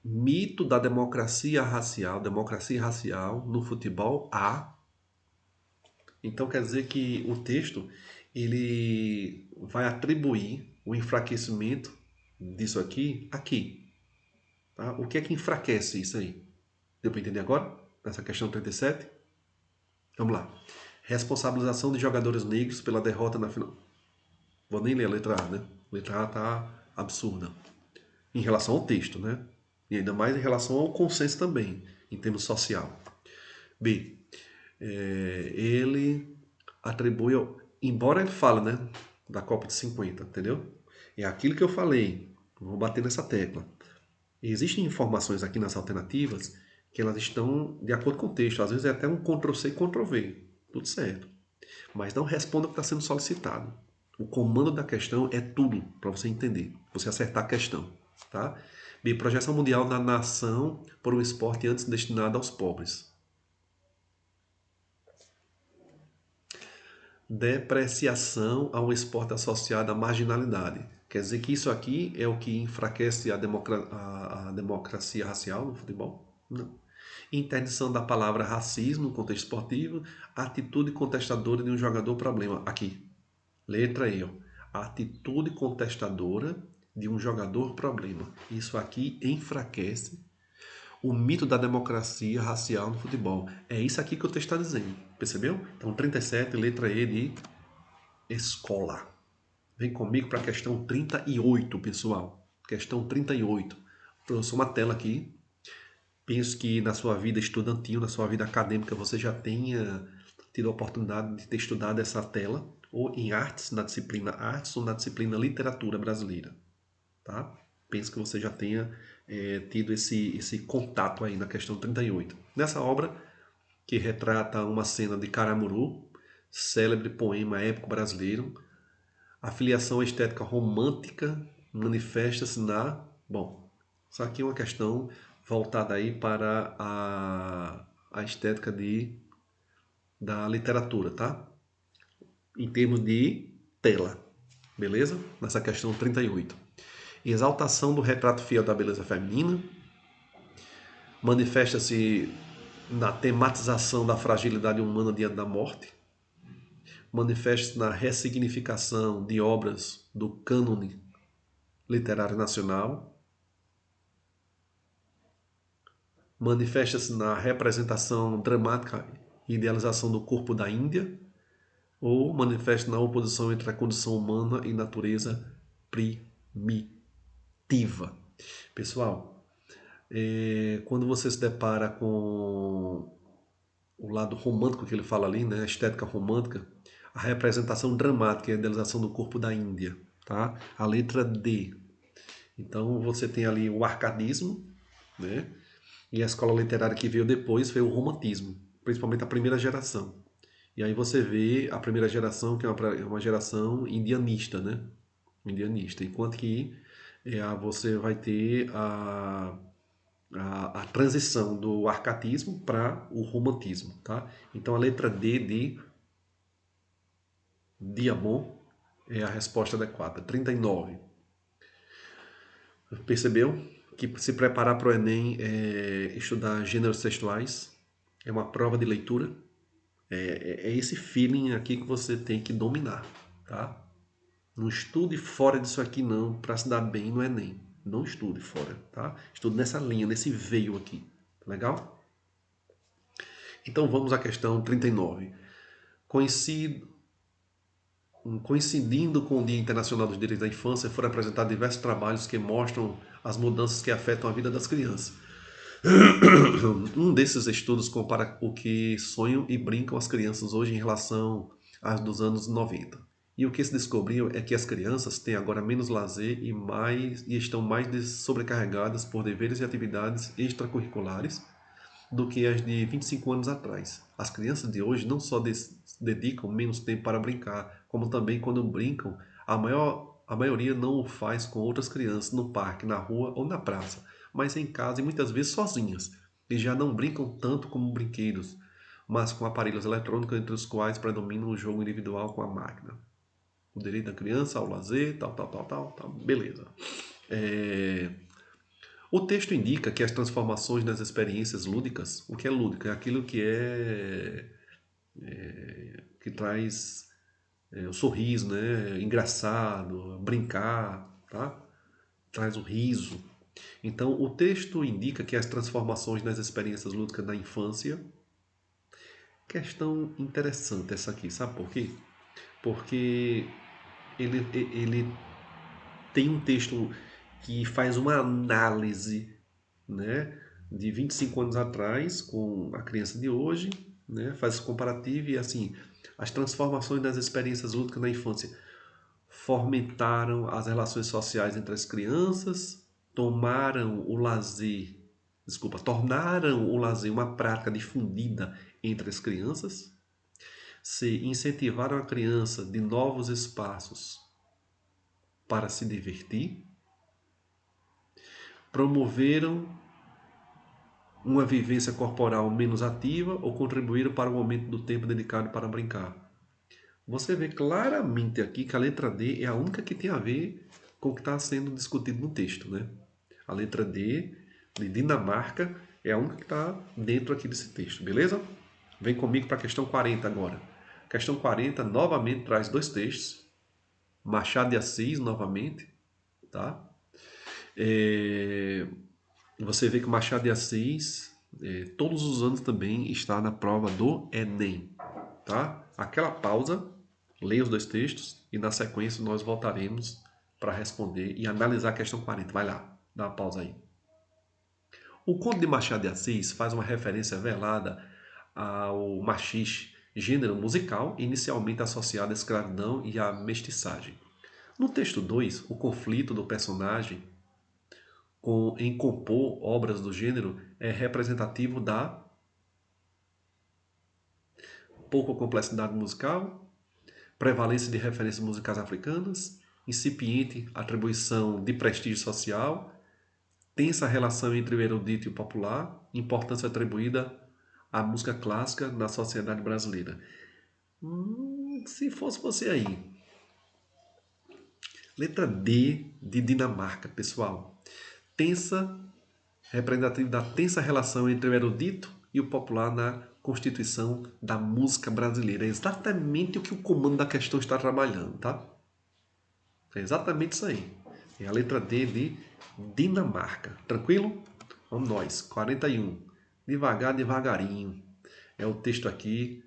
Mito da democracia racial no futebol há. Então quer dizer que o texto ele vai atribuir o enfraquecimento disso aqui. Tá? O que é que enfraquece isso aí? Deu para entender agora? Nessa questão 37? Vamos lá. Responsabilização de jogadores negros pela derrota na final. Vou nem ler a letra A, né? A letra A tá absurda. Em relação ao texto, né? E ainda mais em relação ao consenso também, em termos social. B. Ele atribui, embora ele fale, né? Da Copa de 50, entendeu? É aquilo que eu falei. Vou bater nessa tecla. Existem informações aqui nas alternativas que elas estão de acordo com o texto. Às vezes é até um Ctrl+C, Ctrl+V. Tudo certo. Mas não responda o que está sendo solicitado. O comando da questão é tudo para você entender, você acertar a questão. Tá? B. Projeção mundial da nação por um esporte antes destinado aos pobres. Depreciação a um esporte associado à marginalidade. Quer dizer que isso aqui é o que enfraquece a democracia racial no futebol? Não. Interdição da palavra racismo no contexto esportivo, atitude contestadora de um jogador problema. Aqui, letra E. Atitude contestadora de um jogador problema. Isso aqui enfraquece o mito da democracia racial no futebol. É isso aqui que o texto está dizendo. Percebeu? Então, 37, letra E de escola. Vem comigo para a questão 38, pessoal. Questão 38. Trouxe uma tela aqui. Penso que na sua vida estudantil, na sua vida acadêmica, você já tenha tido a oportunidade de ter estudado essa tela, ou em artes, na disciplina artes ou na disciplina literatura brasileira. Tá? Penso que você já tenha tido esse contato aí na questão 38. Nessa obra, que retrata uma cena de Caramuru, célebre poema épico brasileiro, a filiação estética romântica manifesta-se na... Bom, isso aqui é uma questão voltada aí para a estética da literatura, tá? Em termos de tela, beleza? Nessa questão 38. Exaltação do retrato fiel da beleza feminina, manifesta-se na tematização da fragilidade humana diante da morte, manifesta-se na ressignificação de obras do cânone literário nacional, manifesta-se na representação dramática e idealização do corpo da Índia, ou manifesta na oposição entre a condição humana e natureza primitiva. Pessoal, quando você se depara com o lado romântico que ele fala ali, né, a estética romântica, a representação dramática e a idealização do corpo da Índia, tá? A letra D. Então você tem ali o arcadismo, né? E a escola literária que veio depois foi o romantismo, principalmente a primeira geração. E aí você vê a primeira geração, que é uma geração indianista, né? Indianista. Enquanto que você vai ter a transição do arcatismo para o romantismo, tá? Então a letra D de amor é a resposta adequada. 39. Percebeu que se preparar para o Enem é estudar gêneros textuais, é uma prova de leitura, é esse feeling aqui que você tem que dominar, tá? Não estude fora disso aqui não para se dar bem no Enem. Não estude fora, tá? Estude nessa linha, nesse veio aqui. Legal? Então vamos à questão 39. Coincidindo com o Dia Internacional dos Direitos da Infância, foram apresentados diversos trabalhos que mostram as mudanças que afetam a vida das crianças. Um desses estudos compara o que sonham e brincam as crianças hoje em relação às dos anos 90. E o que se descobriu é que as crianças têm agora menos lazer e estão mais sobrecarregadas por deveres e atividades extracurriculares do que as de 25 anos atrás. As crianças de hoje não só dedicam menos tempo para brincar, como também quando brincam, a maioria não o faz com outras crianças no parque, na rua ou na praça, mas em casa e muitas vezes sozinhas. E já não brincam tanto como brinquedos. mas com aparelhos eletrônicos entre os quais predomina o jogo individual com a máquina. O direito da criança ao lazer, tal, beleza. O texto indica que as transformações nas experiências lúdicas, o que é lúdico? É aquilo que que traz o sorriso, né? Engraçado, brincar, tá? Traz o riso. Então, o texto indica que as transformações nas experiências lúdicas da infância. Questão interessante essa aqui, sabe por quê? Porque ele tem um texto que faz uma análise, né, de 25 anos atrás com a criança de hoje, né, faz esse comparativo e assim, as transformações das experiências lúdicas na infância fomentaram as relações sociais entre as crianças, tornaram o lazer uma prática difundida entre as crianças, se incentivaram a criança de novos espaços para se divertir, promoveram uma vivência corporal menos ativa ou contribuíram para o aumento do tempo dedicado para brincar. Você vê claramente aqui que a letra D é a única que tem a ver com o que está sendo discutido no texto, né? A letra D, de Dinamarca, é a única que está dentro aqui desse texto, beleza? Vem comigo para a questão 40 agora. A questão 40 novamente traz dois textos. Machado de Assis, novamente, tá? Você vê que o Machado de Assis, todos os anos também está na prova do Enem, tá? Aquela pausa, leia os dois textos e na sequência nós voltaremos para responder e analisar a questão 40. Vai lá, dá uma pausa aí. O Conto de Machado de Assis faz uma referência velada ao machixe, gênero musical inicialmente associado à escravidão e à mestiçagem. No texto 2, o conflito do personagem em compor obras do gênero é representativo da pouca complexidade musical, prevalência de referências musicais africanas, incipiente atribuição de prestígio social, tensa relação entre o erudito e o popular, importância atribuída à música clássica na sociedade brasileira. Se fosse você aí. Letra D de Dinamarca, pessoal. Representativo da tensa relação entre o erudito e o popular na constituição da música brasileira. É exatamente o que o comando da questão está trabalhando, tá? É exatamente isso aí. É a letra D de Dinamarca. Tranquilo? Vamos nós. 41. Devagar, devagarinho. É o texto aqui,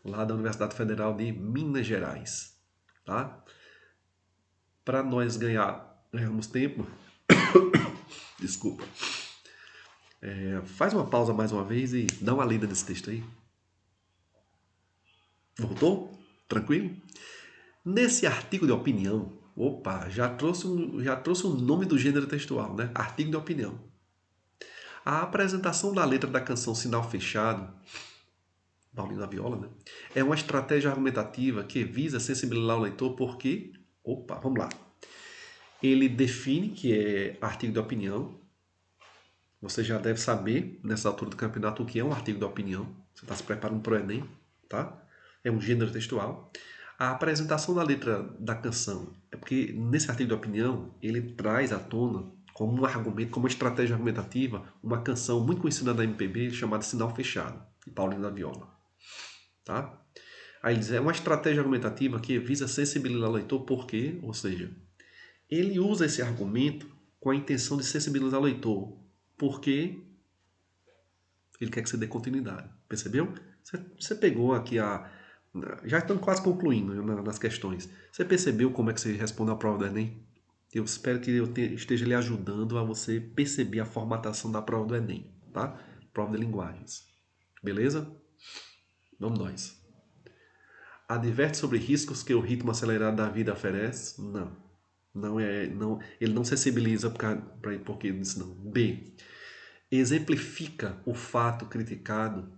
lá da Universidade Federal de Minas Gerais. Tá? Para nós ganharmos tempo, desculpa, faz uma pausa mais uma vez e dá uma lida nesse texto aí. Voltou? Tranquilo? Nesse artigo de opinião, opa, já trouxe o nome do gênero textual, né? Artigo de opinião. A apresentação da letra da canção Sinal Fechado, Paulinho da Viola, né? É uma estratégia argumentativa que visa sensibilizar o leitor porque, opa, vamos lá. Ele define que é artigo de opinião. Você já deve saber, nessa altura do campeonato, o que é um artigo de opinião. Você está se preparando para o Enem, tá? É um gênero textual. A apresentação da letra da canção é porque, nesse artigo de opinião, ele traz à tona, como um argumento, como uma estratégia argumentativa, uma canção muito conhecida da MPB chamada Sinal Fechado, de Paulinho da Viola. Tá? Aí ele diz, é uma estratégia argumentativa que visa sensibilizar o leitor porque, ou seja, ele usa esse argumento com a intenção de sensibilizar o leitor, porque ele quer que você dê continuidade. Percebeu? Você pegou aqui já estamos quase concluindo nas questões. Você percebeu como é que você responde a prova do Enem? Eu espero que eu esteja lhe ajudando a você perceber a formatação da prova do Enem, tá? Prova de linguagens. Beleza? Vamos nós. Adverte sobre riscos que o ritmo acelerado da vida oferece? Não. Ele não sensibiliza porque disso não. B. Exemplifica o fato criticado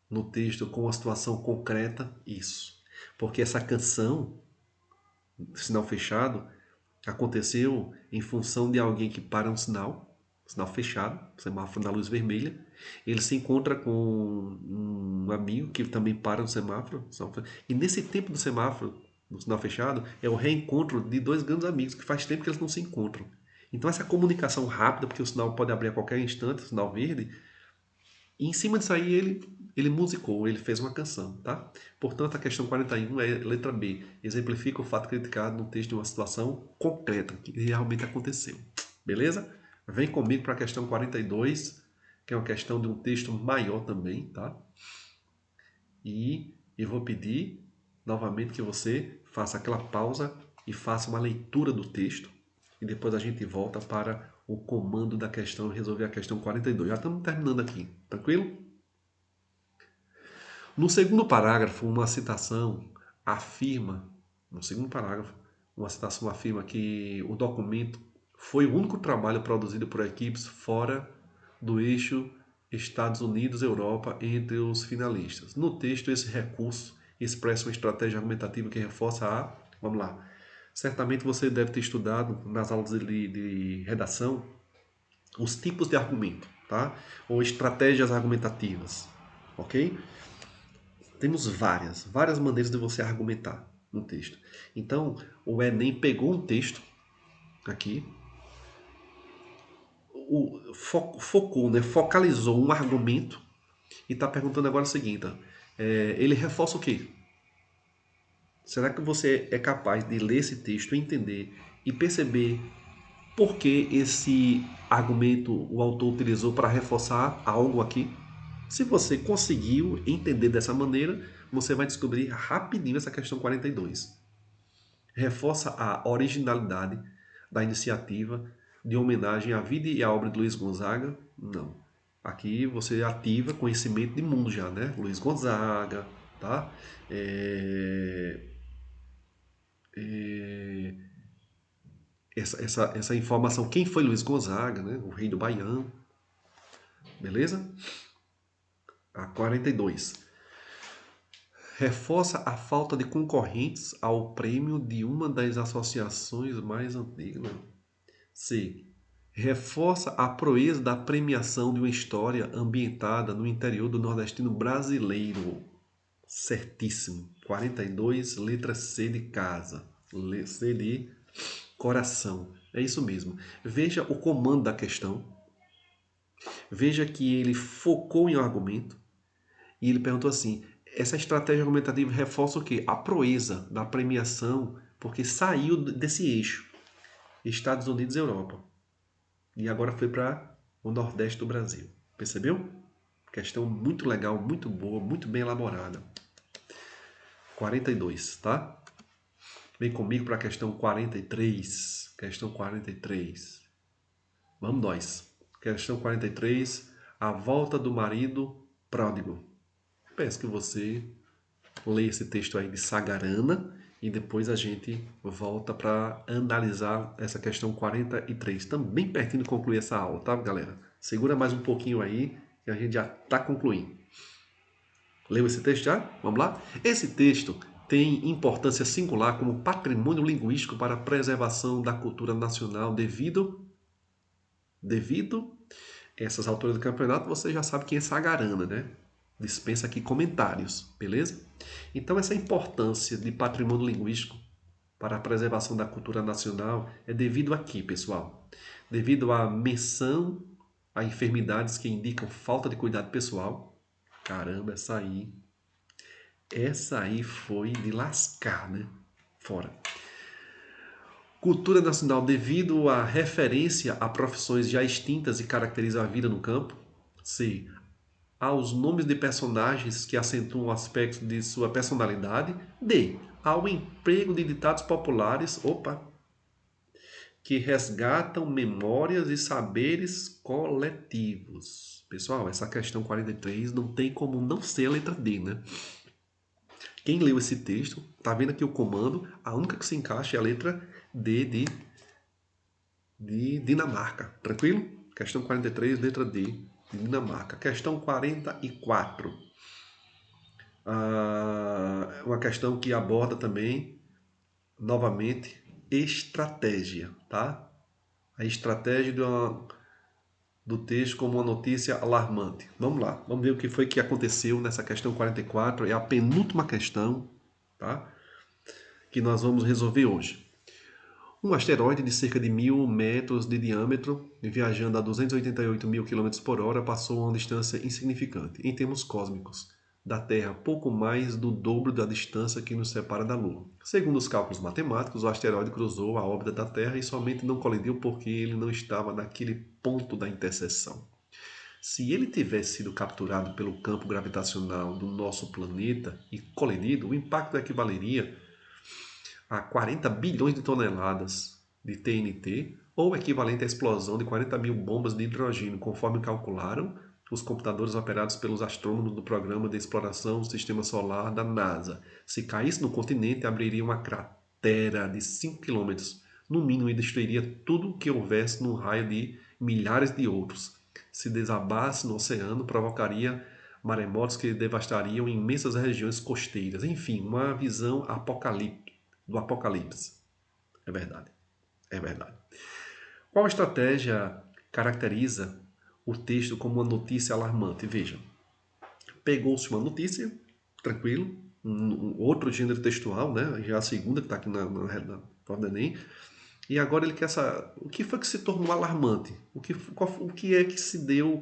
no texto com uma situação concreta? Isso. Porque essa canção, Sinal Fechado, aconteceu em função de alguém que para um sinal fechado, semáforo na luz vermelha, Ele se encontra com um amigo que também para no semáforo. E nesse tempo do semáforo, no sinal fechado, é o reencontro de dois grandes amigos, que faz tempo que eles não se encontram. Então essa comunicação rápida, porque o sinal pode abrir a qualquer instante, o sinal verde, e em cima disso aí ele musicou, ele fez uma canção, tá? Portanto, a questão 41 é letra B. Exemplifica o fato criticado no texto de uma situação concreta, que realmente aconteceu. Beleza? Vem comigo para a questão 42, que é uma questão de um texto maior também, tá? E eu vou pedir novamente que você faça aquela pausa e faça uma leitura do texto. E depois a gente volta para o comando da questão e resolver a questão 42. Já estamos terminando aqui, tranquilo? No segundo parágrafo, uma citação afirma, no segundo parágrafo, uma citação afirma que o documento foi o único trabalho produzido por equipes fora do eixo Estados Unidos-Europa entre os finalistas. No texto, esse recurso expressa uma estratégia argumentativa que reforça a... Vamos lá. Certamente você deve ter estudado nas aulas de redação os tipos de argumento, tá? Ou estratégias argumentativas, ok? Temos várias maneiras de você argumentar no texto. Então, o Enem pegou um texto aqui, focou, né, focalizou um argumento e está perguntando agora o seguinte: ele reforça o quê? Será que você é capaz de ler esse texto, entender e perceber por que esse argumento o autor utilizou para reforçar algo aqui? Se você conseguiu entender dessa maneira, você vai descobrir rapidinho essa questão 42. Reforça a originalidade da iniciativa de homenagem à vida e à obra de Luiz Gonzaga? Não. Aqui você ativa conhecimento de mundo já, né? Luiz Gonzaga, tá? É, é, essa informação, quem foi Luiz Gonzaga, né? O rei do Baião, beleza? A 42. Reforça a falta de concorrentes ao prêmio de uma das associações mais antigas. C. Reforça a proeza da premiação de uma história ambientada no interior do nordestino brasileiro. Certíssimo. 42, letra C de casa. C de coração. É isso mesmo. Veja o comando da questão. Veja que ele focou em um argumento e ele perguntou assim: essa estratégia argumentativa reforça o quê? A proeza da premiação, porque saiu desse eixo. Estados Unidos e Europa. E agora foi para o Nordeste do Brasil. Percebeu? Questão muito legal, muito boa, muito bem elaborada. 42, tá? Vem comigo para a questão 43. Questão 43. Vamos nós. Questão 43. A volta do marido pródigo. Peço que você leia esse texto aí de Sagarana e depois a gente volta para analisar essa questão 43. Também pertinho de concluir essa aula, tá, galera? Segura mais um pouquinho aí que a gente já está concluindo. Leu esse texto já? Vamos lá? Esse texto tem importância singular como patrimônio linguístico para a preservação da cultura nacional devido essas alturas do campeonato, você já sabe quem é Sagarana, né? Dispensa aqui comentários, beleza? Então, essa importância de patrimônio linguístico para a preservação da cultura nacional é devido aqui, pessoal. Devido à menção a enfermidades que indicam falta de cuidado pessoal. Caramba, essa aí foi de lascar, né? Fora. Cultura nacional devido à referência a profissões já extintas e caracterizam a vida no campo. C. Aos nomes de personagens que acentuam aspectos de sua personalidade. D. Ao emprego de ditados populares, que resgatam memórias e saberes coletivos. Pessoal, essa questão 43 não tem como não ser a letra D, né? Quem leu esse texto, tá vendo aqui o comando, a única que se encaixa é a letra D de Dinamarca. Tranquilo? Questão 43, letra D. Dinamarca. Questão 44. Uma questão que aborda também, novamente, estratégia, tá? A estratégia do texto como uma notícia alarmante. Vamos lá, vamos ver o que foi que aconteceu nessa questão 44, é a penúltima questão, tá? Que nós vamos resolver hoje. Um asteroide de cerca de 1.000 metros de diâmetro, viajando a 288 mil km por hora, passou a uma distância insignificante, em termos cósmicos, da Terra, pouco mais do dobro da distância que nos separa da Lua. Segundo os cálculos matemáticos, o asteroide cruzou a órbita da Terra e somente não colidiu porque ele não estava naquele ponto da interseção. Se ele tivesse sido capturado pelo campo gravitacional do nosso planeta e colidido, o impacto equivaleria a 40 bilhões de toneladas de TNT, ou equivalente à explosão de 40 mil bombas de hidrogênio, conforme calcularam os computadores operados pelos astrônomos do Programa de Exploração do Sistema Solar da NASA. Se caísse no continente, abriria uma cratera de 5 quilômetros, no mínimo, e destruiria tudo o que houvesse num raio de milhares de outros. Se desabasse no oceano, provocaria maremotos que devastariam imensas regiões costeiras. Enfim, uma visão do apocalipse. É verdade. É verdade. Qual estratégia caracteriza o texto como uma notícia alarmante? Veja, pegou-se uma notícia, tranquilo, outro gênero textual, né? Já a segunda que está aqui na prova do Enem, e agora ele quer saber o que foi que se tornou alarmante, o que é que se deu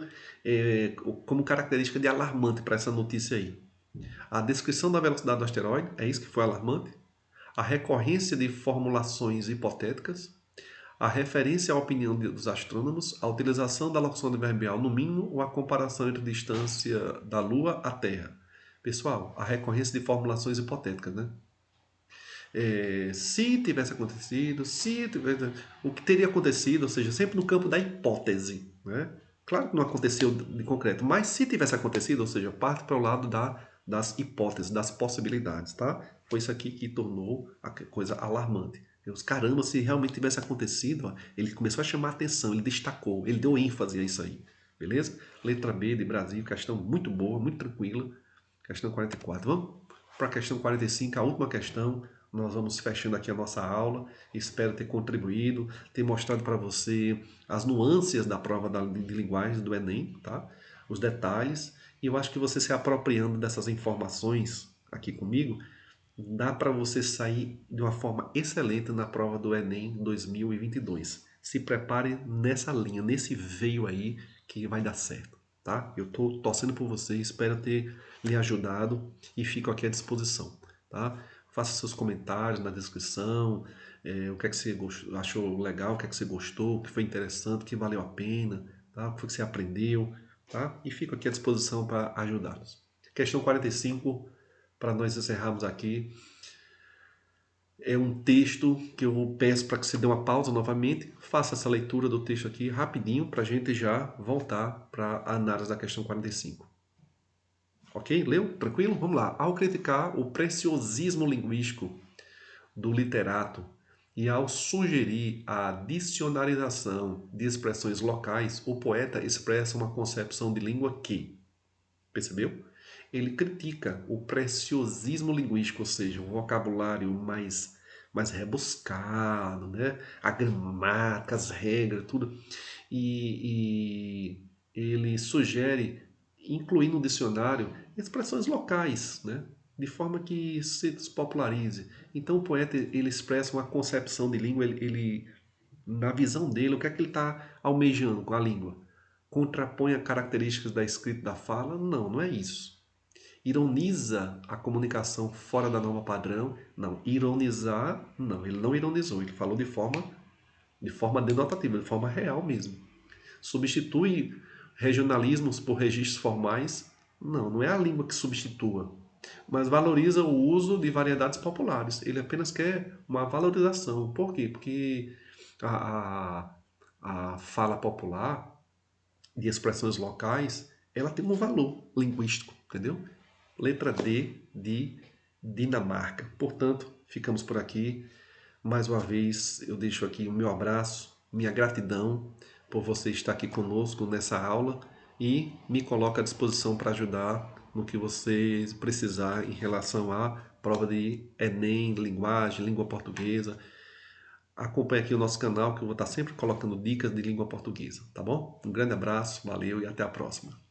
como característica de alarmante para essa notícia aí. A descrição da velocidade do asteroide, é isso que foi alarmante? A recorrência de formulações hipotéticas, a referência à opinião dos astrônomos, a utilização da locução adverbial no mínimo ou a comparação entre a distância da Lua à Terra. Pessoal, a recorrência de formulações hipotéticas, né? Se tivesse acontecido, o que teria acontecido, ou seja, sempre no campo da hipótese, né? Claro que não aconteceu de concreto, mas se tivesse acontecido, ou seja, parte para o lado das hipóteses, das possibilidades, tá? Foi isso aqui que tornou a coisa alarmante. Deus, caramba, se realmente tivesse acontecido, ó, ele começou a chamar a atenção, ele destacou, ele deu ênfase a isso aí, beleza? Letra B de Brasil, questão muito boa, muito tranquila, questão 44. Vamos para a questão 45, a última questão. Nós vamos fechando aqui a nossa aula. Espero ter contribuído, ter mostrado para você as nuances da prova de linguagem do Enem, tá? Os detalhes. E eu acho que você se apropriando dessas informações aqui comigo, dá para você sair de uma forma excelente na prova do Enem 2022. Se prepare nessa linha, nesse veio aí, que vai dar certo, tá? Eu estou torcendo por você, espero ter lhe ajudado e fico aqui à disposição, tá? Faça seus comentários na descrição, o que é que você achou legal, o que é que você gostou, o que foi interessante, o que valeu a pena, tá? O que foi que você aprendeu, tá? E fico aqui à disposição para ajudá-los. Questão 45, para nós encerrarmos aqui, é um texto que eu peço para que você dê uma pausa novamente, faça essa leitura do texto aqui rapidinho para a gente já voltar para a análise da questão 45. Ok? Leu? Tranquilo? Vamos lá. Ao criticar o preciosismo linguístico do literato e ao sugerir a dicionarização de expressões locais, o poeta expressa uma concepção de língua que, percebeu? Ele critica o preciosismo linguístico, ou seja, um vocabulário mais rebuscado, né? A gramática, as regras, tudo. E ele sugere incluir no dicionário expressões locais, né? De forma que se popularize. Então o poeta ele expressa uma concepção de língua, na visão dele, o que é que ele está almejando com a língua? Contrapõe as características da escrita e da fala? Não, não é isso. Ironiza a comunicação fora da norma padrão? Não. Ironizar? Não, ele não ironizou, ele falou de forma denotativa, de forma real mesmo. Substitui regionalismos por registros formais? Não, não é a língua que substitua, mas valoriza o uso de variedades populares. Ele apenas quer uma valorização. Por quê? Porque a fala popular de expressões locais, ela tem um valor linguístico, entendeu? Letra D de Dinamarca. Portanto, ficamos por aqui. Mais uma vez, eu deixo aqui o meu abraço, minha gratidão por você estar aqui conosco nessa aula e me coloco à disposição para ajudar no que você precisar em relação à prova de Enem, linguagem, língua portuguesa, acompanhe aqui o nosso canal, que eu vou estar sempre colocando dicas de língua portuguesa, tá bom? Um grande abraço, valeu e até a próxima.